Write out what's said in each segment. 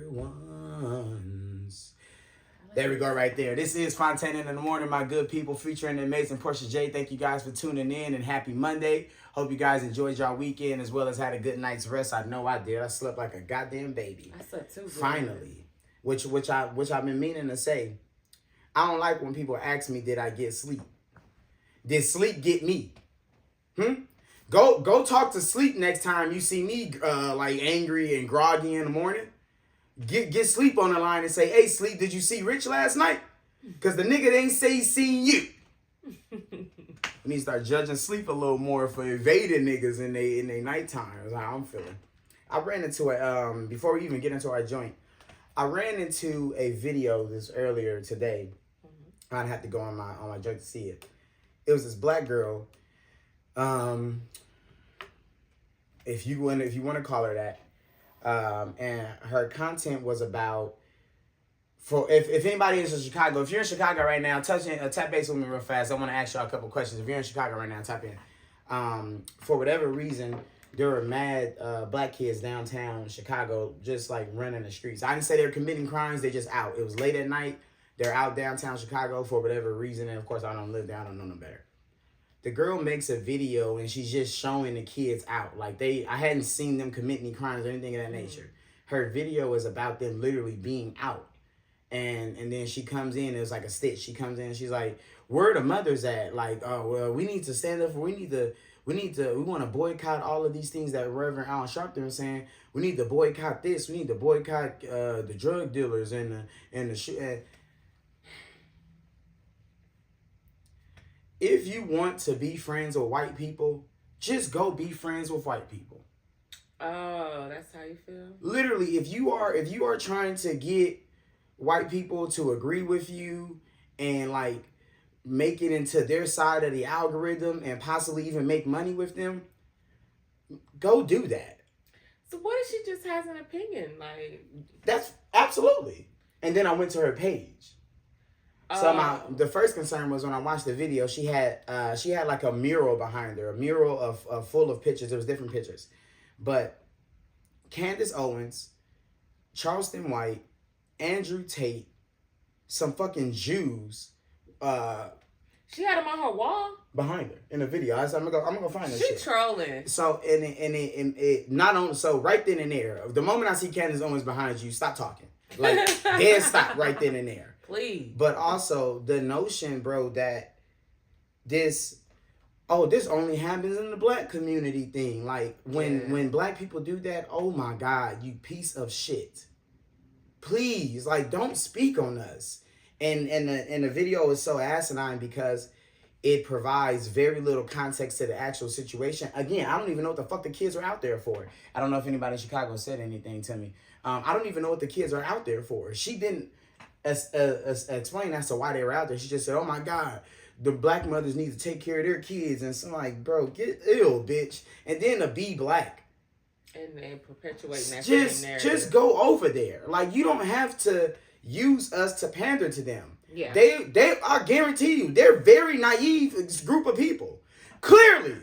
Ones. There we go right there. This is Fontane in the morning, my good people, featuring the amazing Porsha J. Thank you guys for tuning in and happy Monday. Hope you guys enjoyed y'all weekend as well as had a good night's rest. I know I did. I slept like a goddamn baby. I slept too. Finally. Which I've been meaning to say. I don't like when people ask me, did I get sleep? Did sleep get me? Go talk to sleep next time you see me like angry and groggy in the morning. Get sleep on the line and say, hey, sleep, did you see Rich last night? Because the nigga ain't say he seen you. We need to start judging sleep a little more for evading niggas in they nighttime. That's how I'm feeling. I ran into before we even get into our joint, I ran into a video this earlier today. I'd have to go on my joint to see it. It was this black girl. If you want to call her that. And her content was about, if anybody is in Chicago, if you're in Chicago right now, tap base with me real fast. I want to ask y'all a couple questions. If you're in Chicago right now, tap in. For whatever reason, there were mad black kids downtown Chicago just like running the streets. I didn't say they were committing crimes. They just out. It was late at night. They're out downtown Chicago for whatever reason. And of course, I don't live there. I don't know no better. The girl makes a video and she's just showing the kids out. Like I hadn't seen them commit any crimes or anything of that nature. Her video is about them literally being out. And then she comes in, it was like a stitch. She comes in and she's like, where are the mothers at? Like, oh, well, we need to stand up for, we want to boycott all of these things that Reverend Alan Sharpton was saying. We need to boycott this. We need to boycott the drug dealers and the if you want to be friends with white people, just go be friends with white people. Oh, that's how you feel? Literally, if you are trying to get white people to agree with you and like make it into their side of the algorithm and possibly even make money with them, go do that. So what if she just has an opinion? Like, that's absolutely. And then I went to her page. So the first concern was when I watched the video, she had like a mural behind her, a mural of full of pictures. It was different pictures, but Candace Owens, Charleston White, Andrew Tate, some fucking Jews. She had them on her wall behind her in the video. I'm gonna find that shit. She trolling. So it not on. So right then and there, the moment I see Candace Owens behind you, stop talking. Like dead stop right then and there. Please. But also the notion, bro, that this only happens in the black community thing. Like when black people do that, oh my God, you piece of shit. Please, like, don't speak on us. And the video is so asinine because it provides very little context to the actual situation. Again, I don't even know what the fuck the kids are out there for. I don't know if anybody in Chicago said anything to me. I don't even know what the kids are out there for. She didn't explain as to why they were out there. She just said, oh my God, the black mothers need to take care of their kids. And so I'm like, bro, get ill, bitch. And then to be black. And perpetuating that narrative. Just go over there. Like, you don't have to use us to pander to them. Yeah. I guarantee you, they're very naive group of people. Clearly.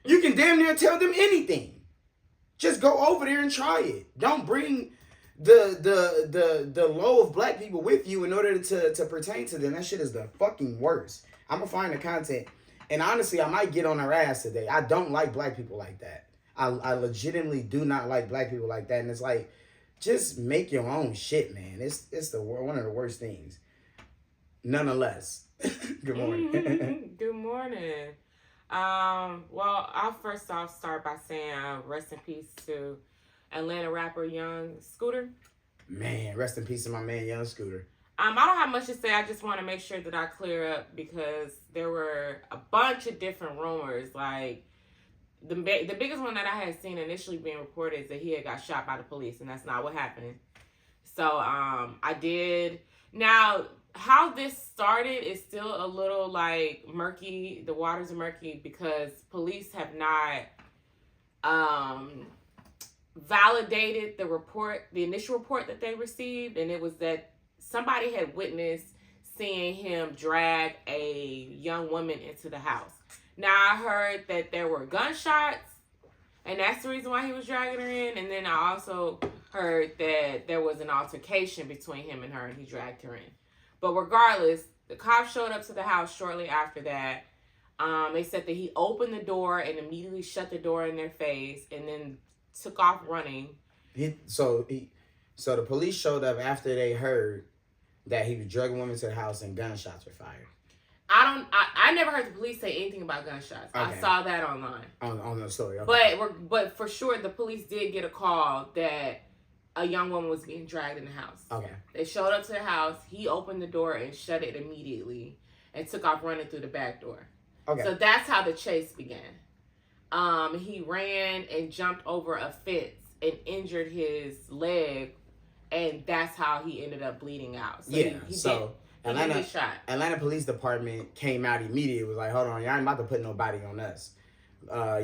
You can damn near tell them anything. Just go over there and try it. Don't bring the low of black people with you in order to pertain to them. That shit is the fucking worst. I'm gonna find the content. And honestly, I might get on her ass today. I don't like black people like that. I legitimately do not like black people like that. And it's like, just make your own shit, man. It's one of the worst things. Nonetheless. Good morning. Good morning. Well, I'll first off start by saying rest in peace to Atlanta rapper Young Scooter. Man, rest in peace to my man Young Scooter. I don't have much to say. I just want to make sure that I clear up because there were a bunch of different rumors. Like the biggest one that I had seen initially being reported is that he had got shot by the police, and that's not what happened. So I did. Now, how this started is still a little like murky. The waters are murky because police have not validated the initial report that they received, and it was that somebody had witnessed seeing him drag a young woman into the house. Now, I heard that there were gunshots, and that's the reason why he was dragging her in. And then I also heard that there was an altercation between him and her, and he dragged her in. But regardless, the cops showed up to the house shortly after that. They said that he opened the door and immediately shut the door in their face, and then took off running. So the police showed up after they heard that he was drugging women to the house and gunshots were fired. I never heard the police say anything about gunshots. Okay. I saw that online. On the story. Okay. But for sure, the police did get a call that a young woman was being dragged in the house. Okay. They showed up to the house. He opened the door and shut it immediately and took off running through the back door. Okay. So that's how the chase began. He ran and jumped over a fence and injured his leg, and that's how he ended up bleeding out. So he Atlanta Police Department came out immediately. Was like, hold on, y'all ain't about to put nobody on us.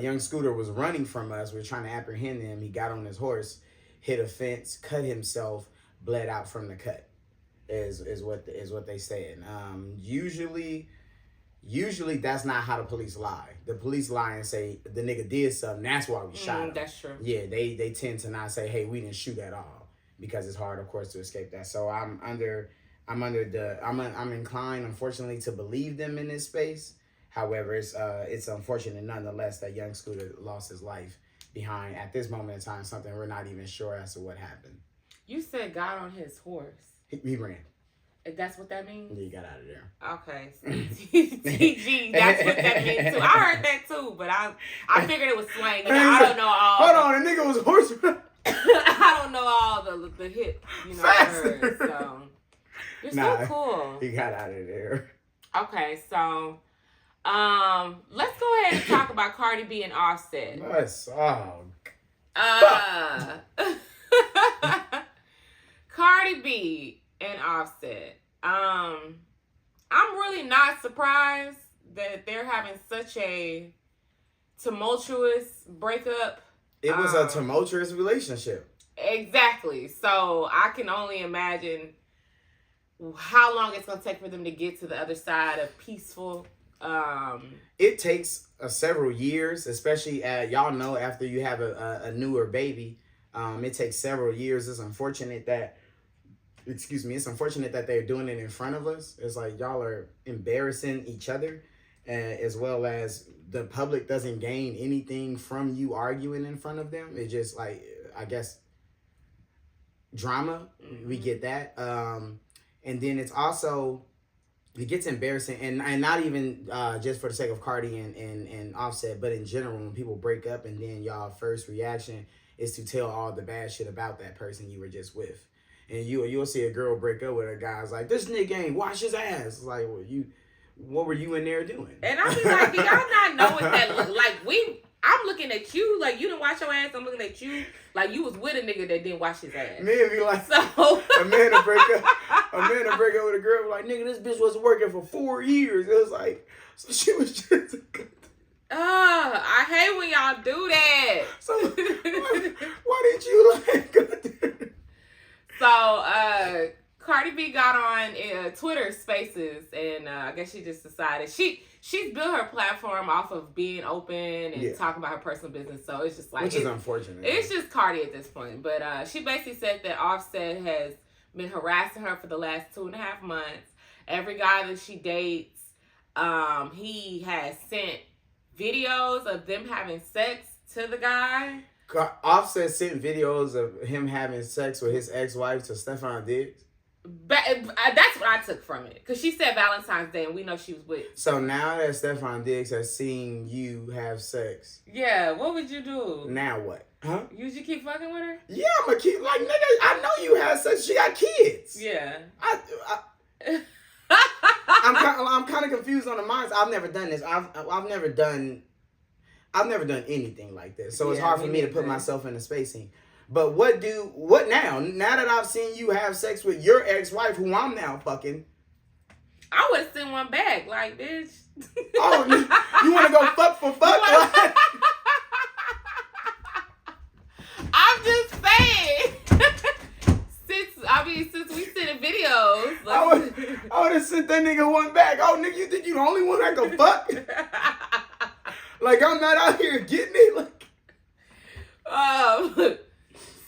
Young Scooter was running from us. We were trying to apprehend him. He got on his horse, hit a fence, cut himself, bled out from the cut. Is what they said. Usually that's not how the police lie. The police lie and say the nigga did something. That's why we shot him. That's true. Yeah, they tend to not say, hey, we didn't shoot at all, because it's hard, of course, to escape that. So I'm inclined, unfortunately, to believe them in this space. However, it's unfortunate nonetheless that young Scooter lost his life behind, at this moment in time, something we're not even sure as to what happened. You said got on his horse. He ran. That's what that means? Yeah, he got out of there. Okay. TG, that's what that means too. I heard that too, but I figured it was slang. I don't know all. Hold on, the nigga was horse. I don't know all the hip, words, so. You're so cool. He got out of there. Okay, so let's go ahead and talk about Cardi B and Offset. My song. Cardi B and Offset. I'm really not surprised that they're having such a tumultuous breakup. It was a tumultuous relationship. Exactly. So I can only imagine how long it's going to take for them to get to the other side of peaceful. It takes several years, especially y'all know, after you have a newer baby. It takes several years. It's unfortunate that they're doing it in front of us. It's like y'all are embarrassing each other, as well as the public doesn't gain anything from you arguing in front of them. It's just like, I guess, drama. Mm-hmm. We get that. And then it gets embarrassing, and not even just for the sake of Cardi and Offset, but in general, when people break up and then y'all first reaction is to tell all the bad shit about that person you were just with. And you'll see a girl break up with a guy, it's like, this nigga ain't wash his ass. It's like, well, what were you in there doing? And I be like, do y'all not know what that look like? I'm looking at you like you didn't wash your ass. I'm looking at you like you was with a nigga that didn't wash his ass. Me and be like, so a man to break up with a girl, like, nigga, this bitch wasn't working for 4 years. It was like, so she was just. I hate when y'all do that. So why did you like? So Cardi B got on Twitter Spaces, and I guess she just decided she's built her platform off of being open and talking about her personal business. So it's just like, which is unfortunate. It's just Cardi at this point. But she basically said that Offset has been harassing her for the last 2.5 months. Every guy that she dates, he has sent videos of them having sex to the guy. Offset sent videos of him having sex with his ex-wife to Stefan Diggs. But that's what I took from it, because she said Valentine's Day, and we know she was with. So now that Stefan Diggs has seen you have sex, what would you do? Now what? Huh? Would you keep fucking with her? Yeah, I'm gonna keep, like, nigga, I know you have sex. She got kids. Yeah. I'm kind of confused on the minds. I've never done this. I've never done anything like this. So it's hard for me to put myself in the spacing. But what now? Now that I've seen you have sex with your ex-wife, who I'm now fucking, I would have sent one back, like, bitch. Oh, you want to go fuck for fuck? I'm just saying. Since we sent videos, I would have sent that nigga one back. Oh, nigga, you think you the only one that can fuck? Like, I'm not out here getting it. Like,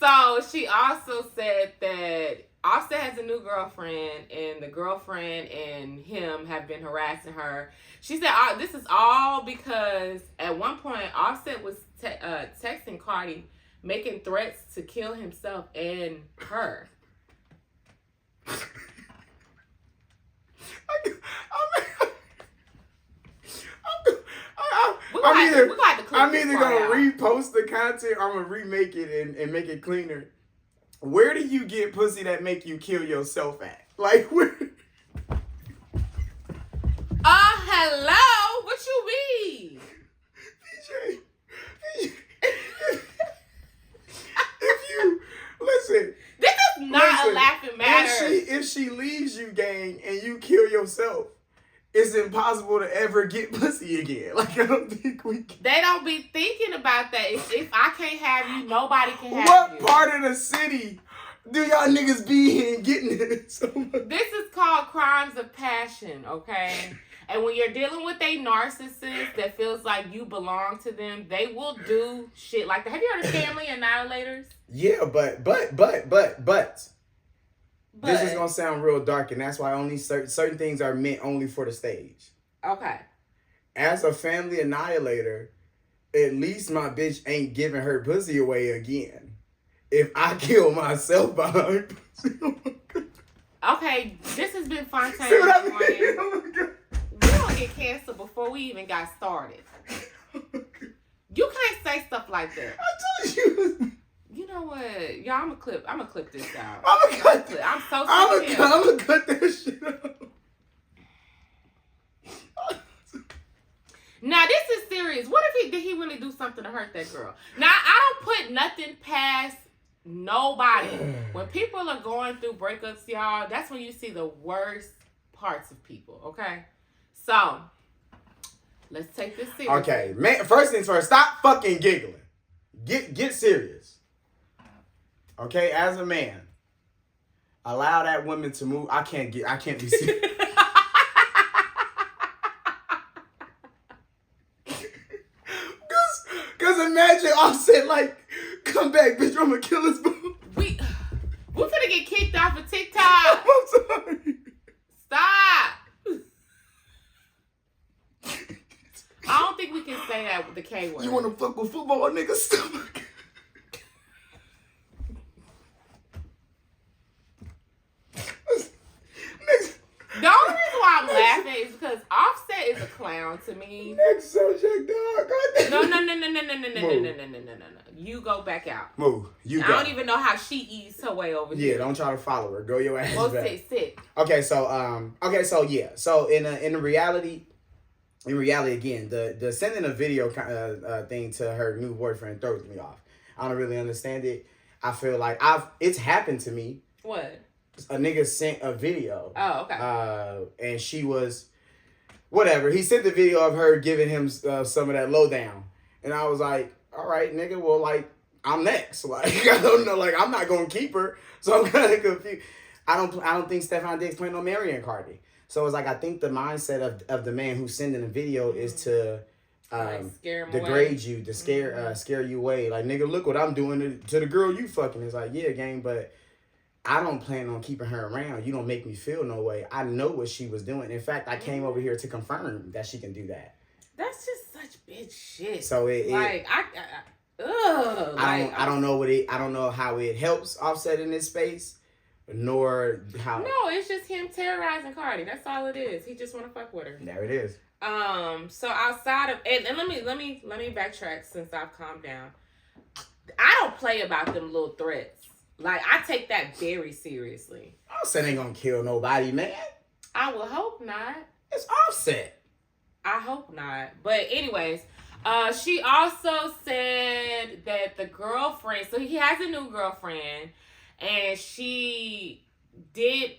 So she also said that Offset has a new girlfriend, and the girlfriend and him have been harassing her. She said this is all because at one point Offset was texting Cardi, making threats to kill himself and her. I'm either gonna repost the content or I'm gonna remake it and make it cleaner. Where do you get pussy that make you kill yourself at? Like where? Hello? What you mean? DJ, if you listen, this is not a laughing matter. If she leaves you, gang, and you kill yourself, it's impossible to ever get pussy again. Like, I don't think we can. They don't be thinking about that. If I can't have you, nobody can have you. What you. part of the city do y'all niggas be in getting it so much? This is called crimes of passion, okay? And when you're dealing with a narcissist that feels like you belong to them, they will do shit like that. Have you heard of family annihilators? Yeah, but this is gonna sound real dark, and that's why only certain things are meant only for the stage. Okay. As a family annihilator, at least my bitch ain't giving her pussy away again. If I kill myself behind pussy, oh my God. Okay, this has been Fontane. See what I mean? Oh my God. We don't get canceled before we even got started. You can't say stuff like that. I told you. You know what? Y'all, I'm gonna clip this out. I'm gonna cut that shit out. Now this is serious. What if did he really do something to hurt that girl? Now I don't put nothing past nobody. When people are going through breakups, y'all, that's when you see the worst parts of people. Okay, so let's take this serious. Okay, man. First things first. Stop fucking giggling. Get serious. Okay, as a man, allow that woman to move. I can't be serious. Cause imagine Offset like, come back, bitch, I'm gonna kill this boo. We finna get kicked off of TikTok. I'm sorry. Stop. I don't think we can say that with the K word. You wanna fuck with football niggas' stomach? The only reason why I'm laughing is because Offset is a clown to me. Next subject, dog. No. You go back out. Move. You go. I don't even know how she eased her way over here. Yeah, don't try to follow her. Go your ass Go back. sit. Okay, so yeah. So in reality again, the sending a video thing to her new boyfriend throws me off. I don't really understand it. I feel like it's happened to me. What? A nigga sent a video. Oh, okay. And she was, whatever. He sent the video of her giving him some of that lowdown. And I was like, all right, nigga, well, like, I'm next. Like, I don't know. Like, I'm not going to keep her. So I'm kind of confused. I don't think Stefan Diggs planning on marrying Cardi. So it's like, I think the mindset of the man who's sending the video is to degrade you, to scare you away. Like, nigga, look what I'm doing to the girl you fucking. It's like, yeah, gang, but I don't plan on keeping her around. You don't make me feel no way. I know what she was doing. In fact, I came over here to confirm that she can do that. That's just such bitch shit. So I don't know how it helps Offset in this space, nor how. No, it's just him terrorizing Cardi. That's all it is. He just want to fuck with her. There it is. So outside of and let me backtrack since I've calmed down. I don't play about them little threats. Like, I take that very seriously. Offset ain't gonna kill nobody, man. I will hope not. It's Offset. I hope not. But anyways, she also said that the girlfriend, so he has a new girlfriend, and she did,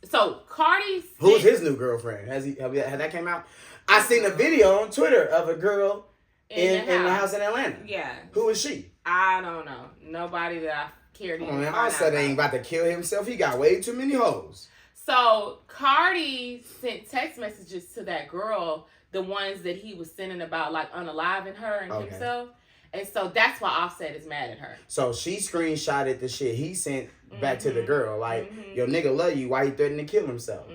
so Cardi said, who's his new girlfriend? Has that came out? I seen a video on Twitter of a girl in the house in Atlanta. Yeah. Who is she? I don't know. Nobody that I cared to even find out. Offset ain't about to kill himself. He got way too many hoes. So Cardi sent text messages to that girl, the ones that he was sending about like unaliving her and himself. And so that's why Offset is mad at her. So she screenshotted the shit he sent back to the girl. Like, yo, nigga love you. Why he threatening to kill himself?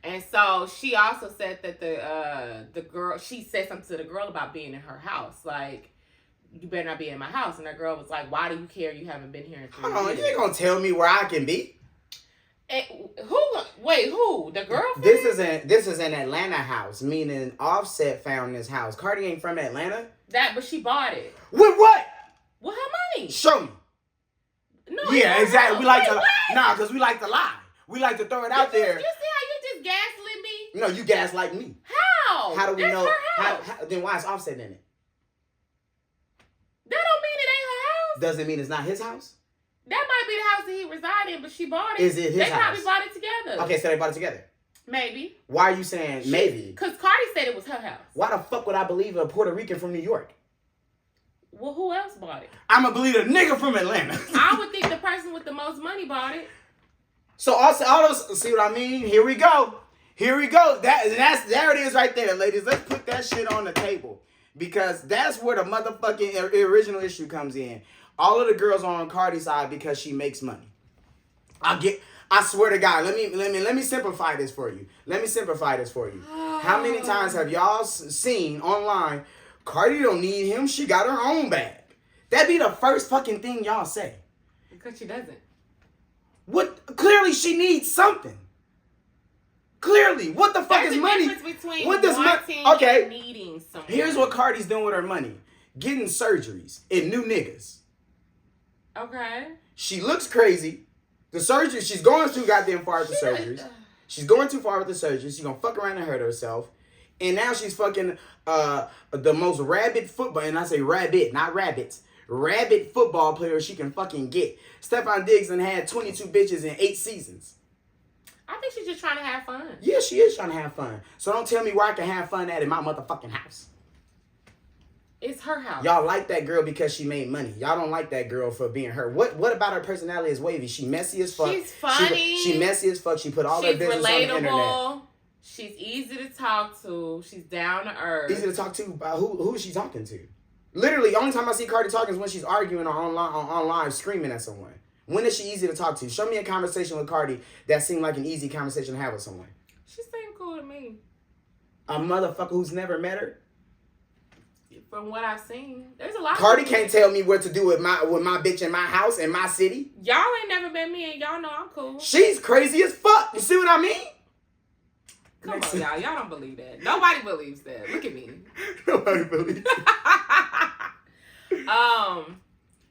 And so she also said that the girl, she said something to the girl about being in her house. Like, you better not be in my house. And that girl was like, why do you care? You haven't been here in 3 years. Hold on, you ain't gonna tell me where I can be. And who? The girlfriend? This is an Atlanta house, meaning Offset found this house. Cardi ain't from Atlanta. But she bought it. With what? With her money. Show me. No. Yeah, exactly. We like because we like to lie. We like to throw it out there. You see how you just gaslit me? No, you gaslight me. How? How do we That's know? Her house. How then why is Offset in it? That don't mean it ain't her house. Doesn't mean it's not his house. That might be the house that he reside in, but she bought it. Is it his house? They probably bought it together. Okay, so they bought it together. Maybe. Why are you saying maybe? Because Cardi said it was her house. Why the fuck would I believe a Puerto Rican from New York? Well, who else bought it? I'ma believe a nigga from Atlanta. I would think the person with the most money bought it. So also, all those, see what I mean? Here we go. There it is right there, ladies. Let's put that shit on the table. Because that's where the motherfucking original issue comes in. All of the girls are on Cardi's side because she makes money. I swear to God, let me simplify this for you. How many times have y'all seen online, Cardi don't need him, she got her own bag? That'd be the first fucking thing y'all say. Because she doesn't. What? Clearly she needs something. Clearly, what the fuck There's is money? There's a difference between what does wanting okay. and needing something. Here's what Cardi's doing with her money. Getting surgeries and new niggas. Okay. She looks crazy. The surgery, she's going too goddamn far with the surgeries. She's going too far with the surgeries. She's gonna fuck around and hurt herself. And now she's fucking the most rabid football, and I say rabbit, not rabbits. Rabid football player she can fucking get. Stephon Diggs done had 22 bitches in 8 seasons. I think she's just trying to have fun. Yeah, she is trying to have fun. So don't tell me where I can have fun at in my motherfucking house. It's her house. Y'all like that girl because she made money. Y'all don't like that girl for being her. What about her personality is wavy? She messy as fuck. She's funny. She messy as fuck. She put all her business on the internet. She's easy to talk to. She's down to earth. Easy to talk to? Who is she talking to? Literally, the only time I see Cardi talking is when she's arguing on live screaming at someone. When is she easy to talk to? Show me a conversation with Cardi that seemed like an easy conversation to have with someone. She seemed cool to me. A motherfucker who's never met her? From what I've seen, there's a lot. Cardi can't tell me what to do with my bitch in my house in my city. Y'all ain't never met me, and y'all know I'm cool. She's crazy as fuck. You see what I mean? Come on, y'all. Y'all don't believe that. Nobody believes that. Look at me. Nobody believes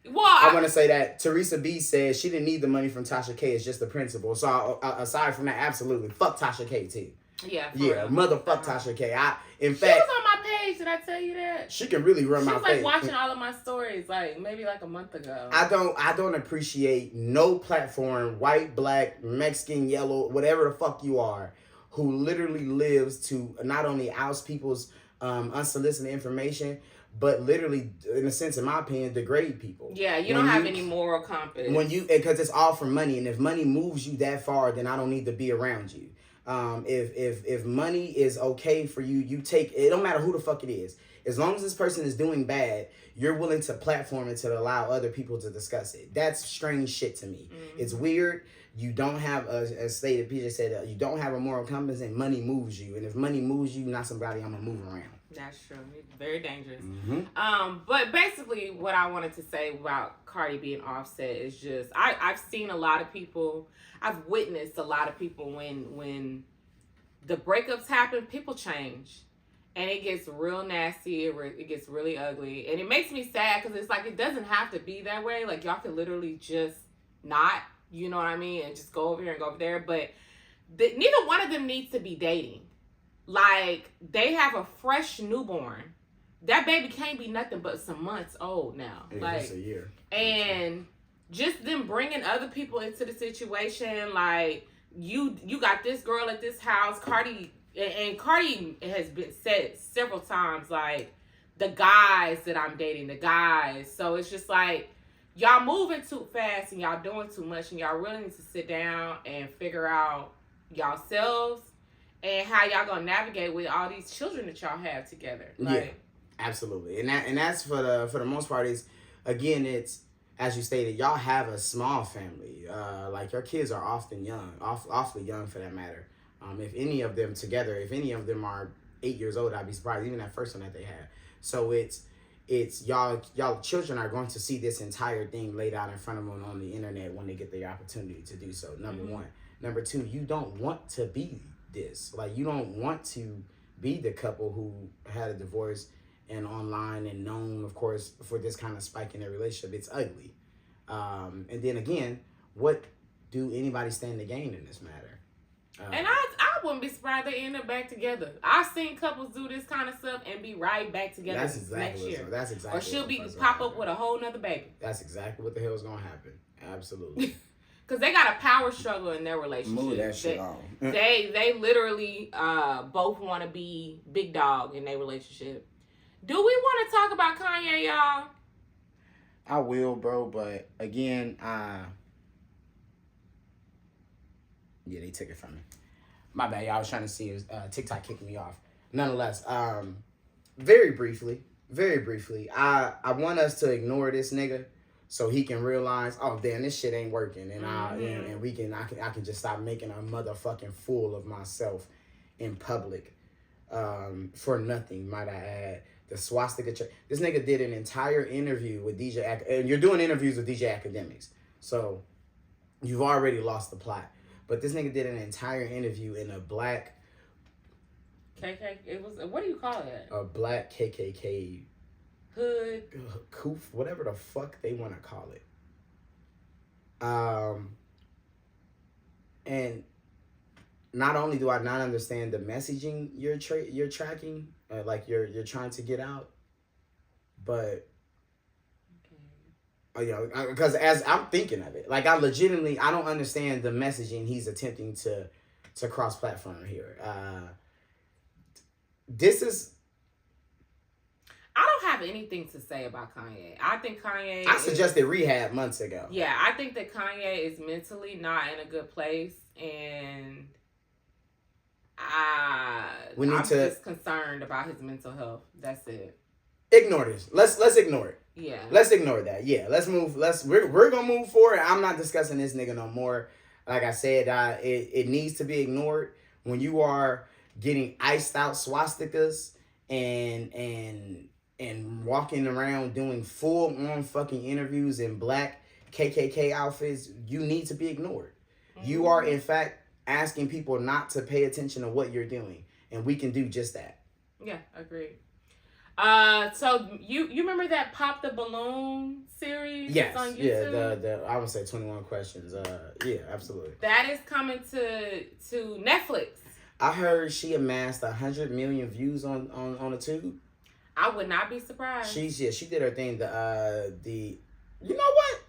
Well, I want to say that Teresa B said she didn't need the money from Tasha K. It's just the principle. So aside from that, absolutely fuck Tasha K too. Yeah, motherfuck Tasha K. In she fact, was on my page. Did I tell you that? She can really run my face. She was like watching all of my stories, like maybe like a month ago. I don't appreciate no platform, white, black, Mexican, yellow, whatever the fuck you are, who literally lives to not only oust people's unsolicited information, but literally, in a sense, in my opinion, degrade people. Yeah, you don't have any moral compass. Because it's all for money, and if money moves you that far, then I don't need to be around you. If money is okay for you, you take it. Don't matter who the fuck it is. As long as this person is doing bad, you're willing to platform it to allow other people to discuss it. That's strange shit to me. Mm-hmm. It's weird. You don't have, as stated, PJ said, you don't have a moral compass, and money moves you. And if money moves you, not somebody I'm gonna move around. That's true. It's very dangerous. Mm-hmm. But basically, what I wanted to say about Cardi being Offset is just I've seen a lot of people. I've witnessed a lot of people when the breakups happen, people change, and it gets real nasty. It gets really ugly, and it makes me sad because it's like it doesn't have to be that way. Like y'all could literally just not, you know what I mean, and just go over here and go over there. But neither one of them needs to be dating. Like, they have a fresh newborn. That baby can't be nothing but some months old now. Like, it's a year. And just them bringing other people into the situation, like, you got this girl at this house, Cardi, and Cardi has been said several times, like, the guys that I'm dating, the guys. So it's just like, y'all moving too fast and y'all doing too much, and y'all really need to sit down and figure out yourselves and how y'all gonna navigate with all these children that y'all have together. Like, yeah, Absolutely, and that's for the most part is, again, it's as you stated, y'all have a small family. Like your kids are often young, awfully young for that matter. If any of them together, if any of them are 8 years old, I'd be surprised. Even that first one that they had. So it's y'all children are going to see this entire thing laid out in front of them on the internet when they get the opportunity to do so. Number one. Number two, you don't want to be this. Like you don't want to be the couple who had a divorce and online and known, of course, for this kind of spike in their relationship. It's ugly. And then again, what do anybody stand to gain in this matter? And I wouldn't be surprised they end up back together. I've seen couples do this kind of stuff and be right back together next year. That's exactly. Or she'll be pop up with a whole nother baby. That's exactly what the hell is gonna happen. Absolutely. Because they got a power struggle in their relationship. Move that shit on. They literally both want to be big dog in their relationship. Do we want to talk about Kanye, y'all? I will, bro, but again, yeah, they took it from me. My bad, y'all. I was trying to see if TikTok kicked me off. Nonetheless, very briefly, I want us to ignore this nigga so he can realize, oh damn, this shit ain't working, and I can just stop making a motherfucking fool of myself in public, for nothing, might I add. The swastika this nigga did an entire interview with and you're doing interviews with DJ Academics, so you've already lost the plot. But this nigga did an entire interview in a black KK. It was, what do you call it? A black KKK hood, coof, whatever the fuck they want to call it. And not only do I not understand the messaging you're tracking, like you're trying to get out, but you know, because as I'm thinking of it, like I don't understand the messaging he's attempting to cross-platform here. This is. I don't have anything to say about Kanye. I think Kanye. I suggested rehab months ago. Yeah, I think that Kanye is mentally not in a good place, and I'm just concerned about his mental health. That's it. Ignore this. Let's ignore it. Yeah. Let's ignore that. Yeah. Let's move. We're gonna move forward. I'm not discussing this nigga no more. Like I said, it needs to be ignored when you are getting iced out swastikas and walking around doing full on fucking interviews in black KKK outfits. You need to be ignored. Mm-hmm. You are in fact asking people not to pay attention to what you're doing, and we can do just that. Yeah, agreed. So you remember that Pop the Balloon series? Yes, on YouTube? yeah. The I would say 21 Questions. Yeah, absolutely. That is coming to Netflix. I heard she amassed 100 million views on the tube. I would not be surprised. She did her thing. You know what?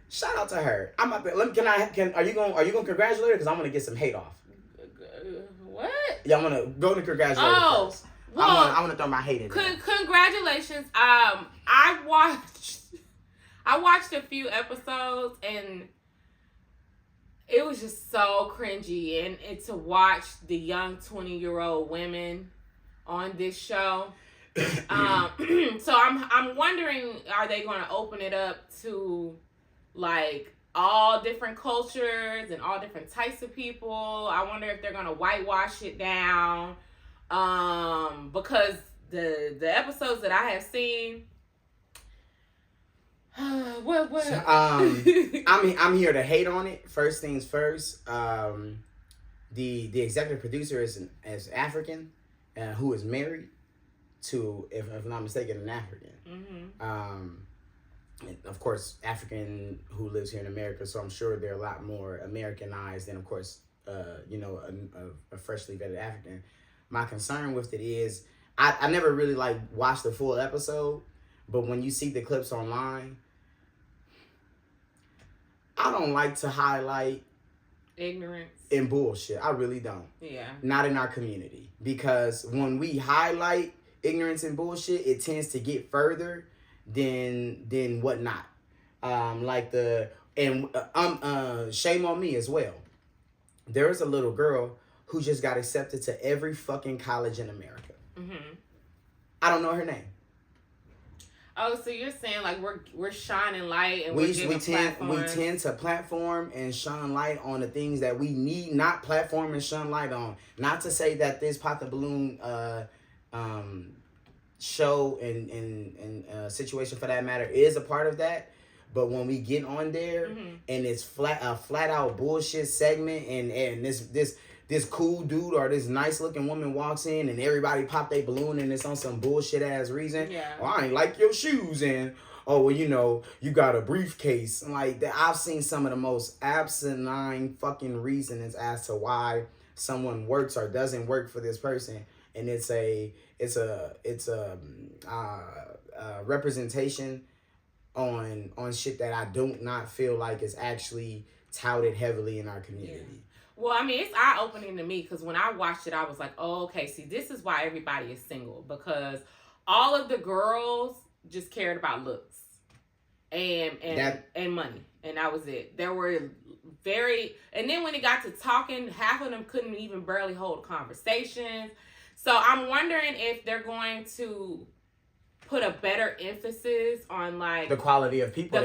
Shout out to her. I'm up. Are you gonna congratulate her? Because I'm gonna get some hate off. What? Yeah, I'm gonna go to congratulate her first. Well, I want to throw my hate in there. Congratulations. I watched a few episodes and it was just so cringy, and to watch the young 20-year-old women on this show. So I'm wondering, are they going to open it up to like all different cultures and all different types of people? I wonder if they're going to whitewash it down. Because the episodes that I have seen, what? I'm here to hate on it. First things first. The executive producer is African, who is married to, if I'm not mistaken, an African. Mm-hmm. And of course, African who lives here in America. So I'm sure they're a lot more Americanized than, of course, a freshly vetted African. My concern with it is, I never really watched the full episode, but when you see the clips online, I don't like to highlight ignorance and bullshit. I really don't. Yeah. Not in our community, because when we highlight ignorance and bullshit, it tends to get further than whatnot. Shame on me as well. There is a little girl who just got accepted to every fucking college in America. Mm-hmm. I don't know her name. Oh, so you're saying like we're shining light and we tend to platform and shine light on the things that we need not platform and shine light on. Not to say that this Pop the Balloon show and situation for that matter is a part of that, but when we get on there and it's flat out bullshit segment and this cool dude or this nice looking woman walks in and everybody pop their balloon and it's on some bullshit ass reason. Yeah. Oh, I ain't like your shoes and oh well, you know, you got a briefcase. Like that, I've seen some of the most asinine fucking reasons as to why someone works or doesn't work for this person, and it's a representation on shit that I do not feel like is actually touted heavily in our community. Yeah. Well, I mean, it's eye-opening to me because when I watched it, I was like, oh, okay, see, this is why everybody is single, because all of the girls just cared about looks and money, and that was it. There were and then when it got to talking, half of them couldn't even barely hold conversations. So I'm wondering if they're going to put a better emphasis on like the quality of people.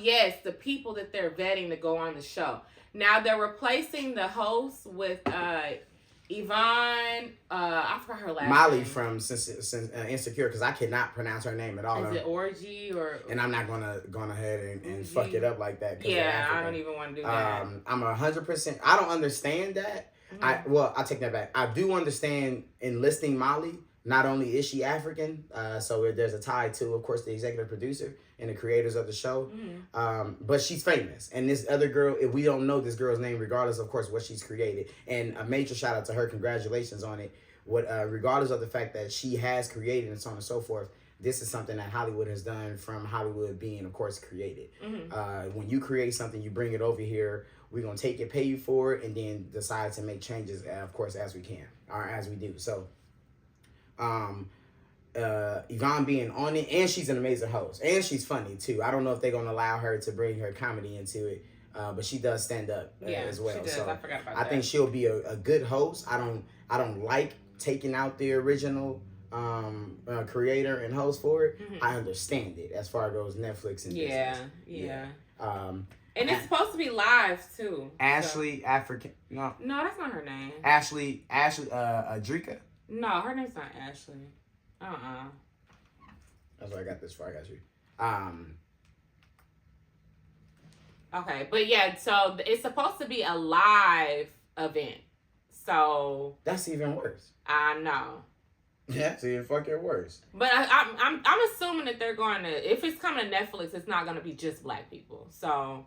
Yes, the people that they're vetting to go on the show. Now they're replacing the host with Yvonne. I forgot her last Molly name. from Insecure, because I cannot pronounce her name at all. Is it Orgy or? And I'm not gonna ahead and fuck it up like that. Yeah, I don't even want to do that. I'm 100%. I don't understand that. I take that back. I do understand enlisting Molly. Not only is she African, so there's a tie to, of course, the executive producer and the creators of the show, but she's famous. And this other girl, if we don't know this girl's name, regardless, of course, what she's created, and a major shout out to her, congratulations on it. Regardless of the fact that she has created and so on and so forth, this is something that Hollywood has done from Hollywood being, of course, created. When you create something, you bring it over here. We're going to take it, pay you for it, and then decide to make changes, of course, as we can, or as we do. So, Yvonne being on it, and she's an amazing host, and she's funny too. I don't know if they're gonna allow her to bring her comedy into it, but she does stand up as well. She does. So I forgot about that. I think she'll be a good host. I don't like taking out the original creator and host for it. I understand it as far as goes Netflix and business. And it's supposed to be live too. Ashley African. No, that's not her name. Ashley Adrika. No, her name's not Ashley. That's why I got this far. I got you. Okay, but yeah, so it's supposed to be a live event. So that's even worse. I know. That's even fucking worse. But I'm assuming that they're going to, if it's coming to Netflix, it's not going to be just black people. So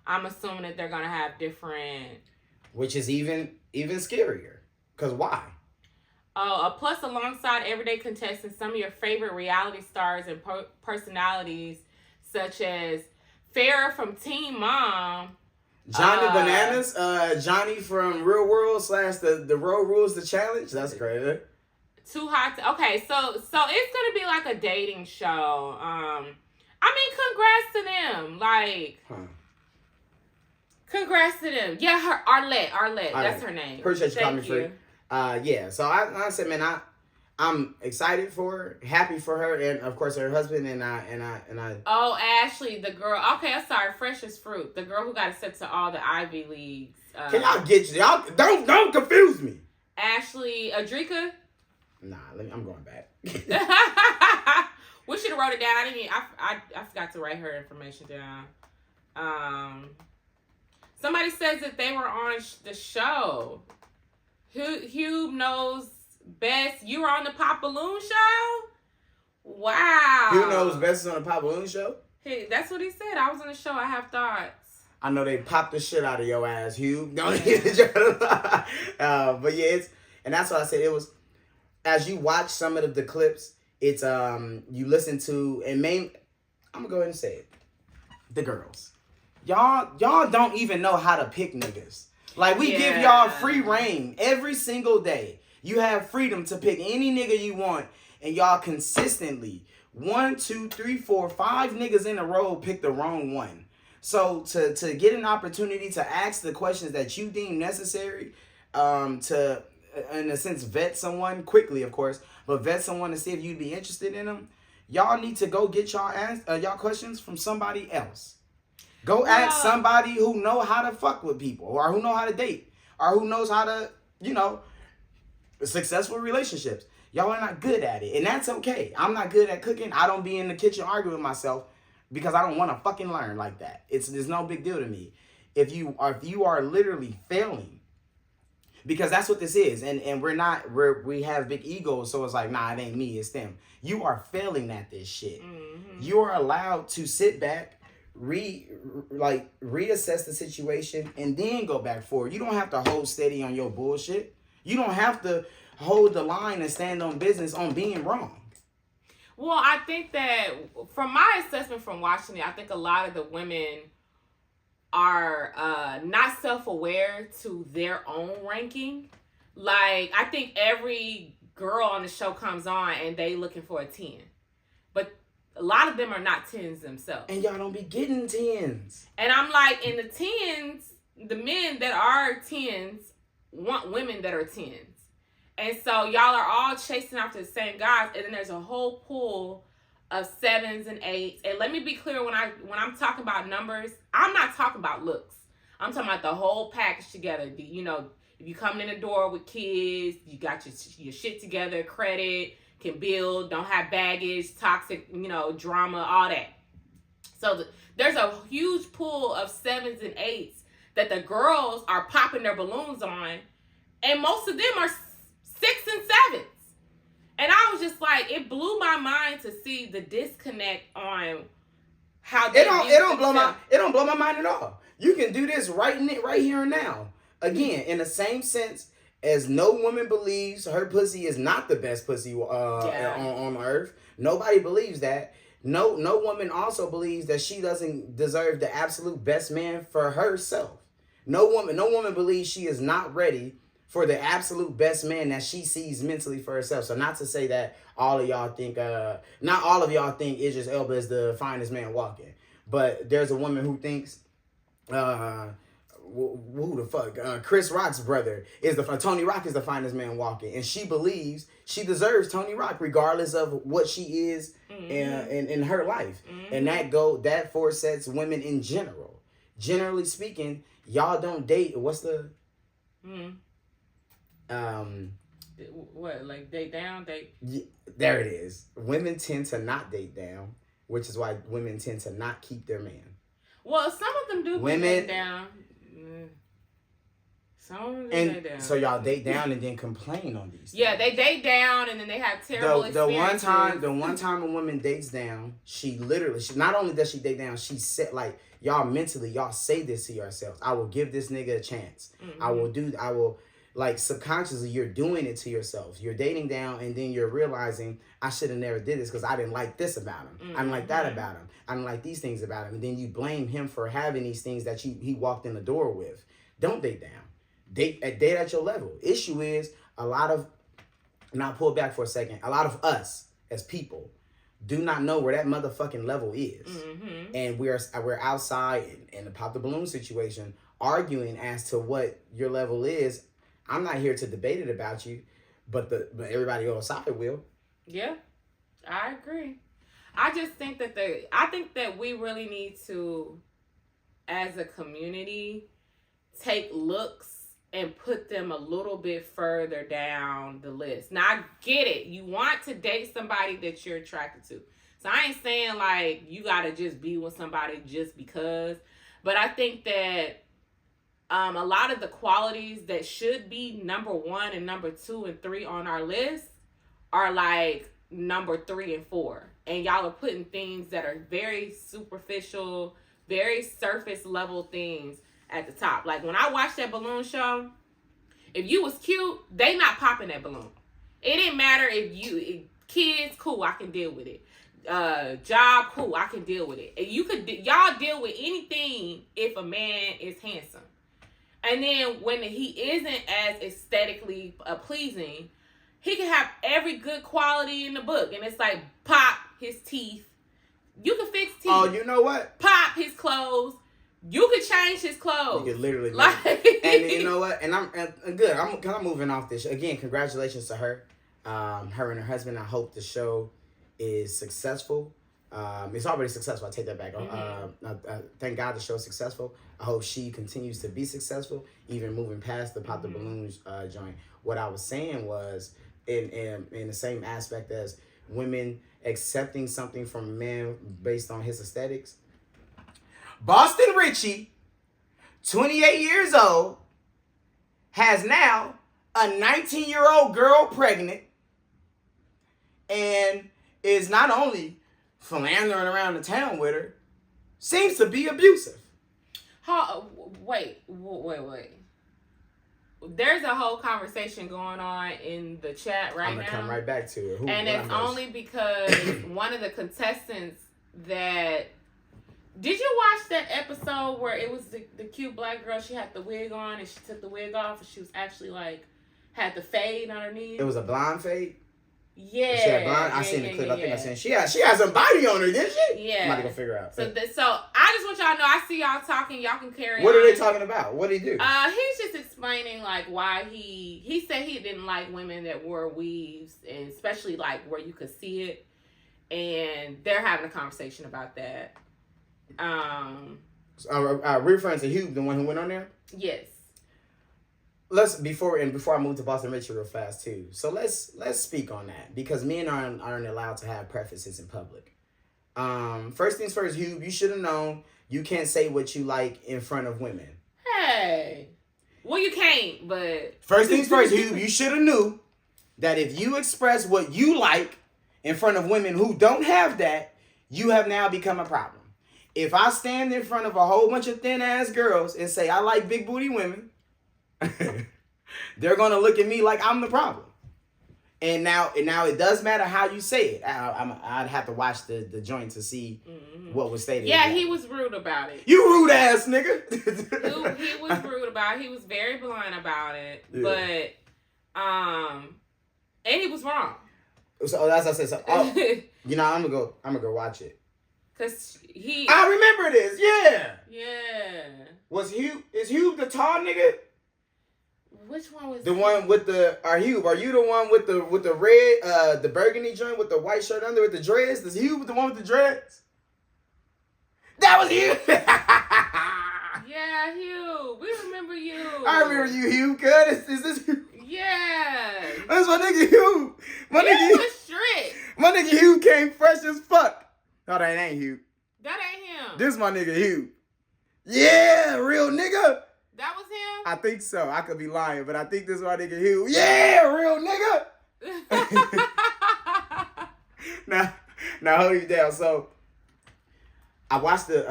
I'm assuming that they're going to have different. Which is even scarier. Because why? Plus, alongside everyday contestants, some of your favorite reality stars and personalities, such as Farrah from Teen Mom, Johnny Bananas, Johnny from Real World / the Road Rules the Challenge. That's great. Too Hot. Okay, so it's gonna be like a dating show. I mean, congrats to them. Like, congrats to them. Yeah, her Arlette. That's her name. Appreciate you calling me free. Yeah, so I said, man, I'm excited for her, happy for her, and of course her husband and I. Oh, Ashley, the girl. Okay, I'm sorry, Fresh as Fruit, the girl who got accepted to all the Ivy Leagues. Can y'all get y'all? Don't confuse me. Ashley Adrika. Nah, I'm going back. We should have wrote it down. I forgot to write her information down. Somebody says that they were on the show. Hugh knows best. You were on the Pop Balloon show? Wow. Hugh knows best is on the Pop Balloon show? Hey, that's what he said. I was on the show. I have thoughts. I know they popped the shit out of your ass, Hugh. Don't but yeah, and that's what I said. It was, as you watch some of the clips, it's you listen to, and I'm gonna go ahead and say it. The girls. Y'all don't even know how to pick niggas. Like, we give y'all free reign every single day. You have freedom to pick any nigga you want, and y'all consistently 1, 2, 3, 4, 5 niggas in a row pick the wrong one. So to get an opportunity to ask the questions that you deem necessary, to in a sense, vet someone quickly, of course, but vet someone to see if you'd be interested in them, y'all need to go get y'all questions from somebody else. Go ask somebody who know how to fuck with people, or who know how to date, or who knows how to, successful relationships. Y'all are not good at it, and that's okay. I'm not good at cooking. I don't be in the kitchen arguing with myself because I don't want to fucking learn like that. It's no big deal to me. If you are literally failing, because that's what this is, and we have big egos, so it's like, nah, it ain't me, it's them. You are failing at this shit. Mm-hmm. You are allowed to sit back, reassess the situation, and then go back forward. You don't have to hold steady on your bullshit. You don't have to hold the line and stand on business on being wrong. Well, I think that from my assessment from watching it, I think a lot of the women are not self-aware to their own ranking. Like, I think every girl on the show comes on and they looking for a 10. But a lot of them are not 10s themselves. And y'all don't be getting 10s. And I'm like, in the 10s, the men that are 10s want women that are 10s. And so y'all are all chasing after the same guys, and then there's a whole pool of 7s and 8s. And let me be clear, when I'm talking about numbers, I'm not talking about looks. I'm talking about the whole package together. If you come in the door with kids, you got your shit together, credit, can build, don't have baggage, toxic, drama, all that. So there's a huge pool of 7s and 8s that the girls are popping their balloons on, and most of them are 6 and 7s. And I was just like, it blew my mind to see the disconnect on how they it don't blow my mind at all. You can do this right here and now. Again, in the same sense as no woman believes her pussy is not the best pussy on earth. Nobody believes that. No woman also believes that she doesn't deserve the absolute best man for herself. No woman believes she is not ready for the absolute best man that she sees mentally for herself. So not to say that all of y'all think, not all of y'all think Idris Elba is the finest man walking. But there's a woman who thinks, who the fuck? Chris Rock's brother Tony Rock is the finest man walking. And she believes she deserves Tony Rock regardless of what she is in her life. Mm-hmm. And that foresets women in general. Generally speaking, y'all don't date. What's the... Mm-hmm. What, like date down, date? Yeah, there it is. Women tend to not date down, which is why women tend to not keep their man. Well, some of them do date down. Some of them date down. So y'all date down and then complain on these. Yeah, they date down and then they have terrible experiences. The one time a woman dates down, she not only does she date down, she said, like, y'all mentally, y'all say this to yourselves. I will give this nigga a chance. Mm-hmm. Like, subconsciously, you're doing it to yourself. You're dating down, and then you're realizing, I should have never did this because I didn't like this about him. Mm-hmm. I didn't like that about him. I didn't like these things about him. And then you blame him for having these things that he walked in the door with. Don't date down. Date at your level. Issue is, now pull back for a second, a lot of us as people do not know where that motherfucking level is. Mm-hmm. And we're outside in the pop the balloon situation arguing as to what your level is. I'm not here to debate it about you, but everybody on the side will. Yeah, I agree. I just think that we really need to, as a community, take looks and put them a little bit further down the list. Now, I get it. You want to date somebody that you're attracted to. So I ain't saying like you got to just be with somebody just because, but I think that a lot of the qualities that should be number 1 and number 2 and 3 on our list are like number 3 and 4. And y'all are putting things that are very superficial, very surface level things at the top. Like when I watched that balloon show, if you was cute, they not popping that balloon. It didn't matter if kids, cool, I can deal with it. Job, cool, I can deal with it. And y'all deal with anything if a man is handsome. And then when he isn't as aesthetically pleasing, he can have every good quality in the book. And it's like, pop his teeth. You can fix teeth. Oh, you know what? Pop his clothes. You could change his clothes. You could literally. Like, And you know what? And I'm good. I'm moving off this. Again, congratulations to her. Her and her husband. I hope the show is successful. It's already successful. I take that back. Thank God the show is successful. I hope she continues to be successful, even moving past the pop the balloons joint. What I was saying was in the same aspect as women accepting something from men based on his aesthetics. Boston Richie, 28 years old, has now a 19-year-old girl pregnant and is not only philandering around the town with her, seems to be abusive. Wait. There's a whole conversation going on in the chat right now. I'm going to come right back to it. And it's only because one of the contestants that... Did you watch that episode where it was the cute black girl, she had the wig on and she took the wig off and she was actually like, had the fade underneath? It was a blonde fade? Yeah. She had blonde? I seen the clip. I think I seen she had some body on her, didn't she? Yeah. I'm about to go figure out. So I just want y'all to know, I see y'all talking, y'all can carry on. What are they talking about? What did he do? He's just explaining like why he said he didn't like women that wore weaves, and especially like where you could see it. And they're having a conversation about that. We're referring to Hugh, the one who went on there? Yes. Before I move to Boston Richie real fast too. So let's speak on that, because men aren't allowed to have preferences in public. First things first, Hugh, you should have known you can't say what you like in front of women. Hey. Well, you can't, but first things first, Hugh, you should have knew that if you express what you like in front of women who don't have that, you have now become a problem. If I stand in front of a whole bunch of thin ass girls and say I like big booty women, they're gonna look at me like I'm the problem. And now it does matter how you say it. I'd have to watch the joint to see what was stated. Yeah, he was rude about it. You rude ass nigga. he was rude about it. He was very blunt about it. Yeah. But and he was wrong. So that's what I said. So you know, I'm gonna go watch it. Cause I remember this. Yeah. Yeah. Is Hugh the tall nigga? Which one was the one with the? Are you the one with the red, the burgundy joint with the white shirt under with the dreads? Is Hugh the one with the dreads? That was you. Yeah, Hugh. We remember you. I remember you, Hugh. Good. Is this Hugh? Yeah. That's my nigga Hugh. Hugh was strict. My nigga Hugh came fresh as fuck. No, that ain't Hugh. That ain't him. This my nigga Hugh. Yeah, real nigga. That was him? I think so. I could be lying, but I think this is my nigga Hugh. Yeah, real nigga. Now hold you down. So I watched the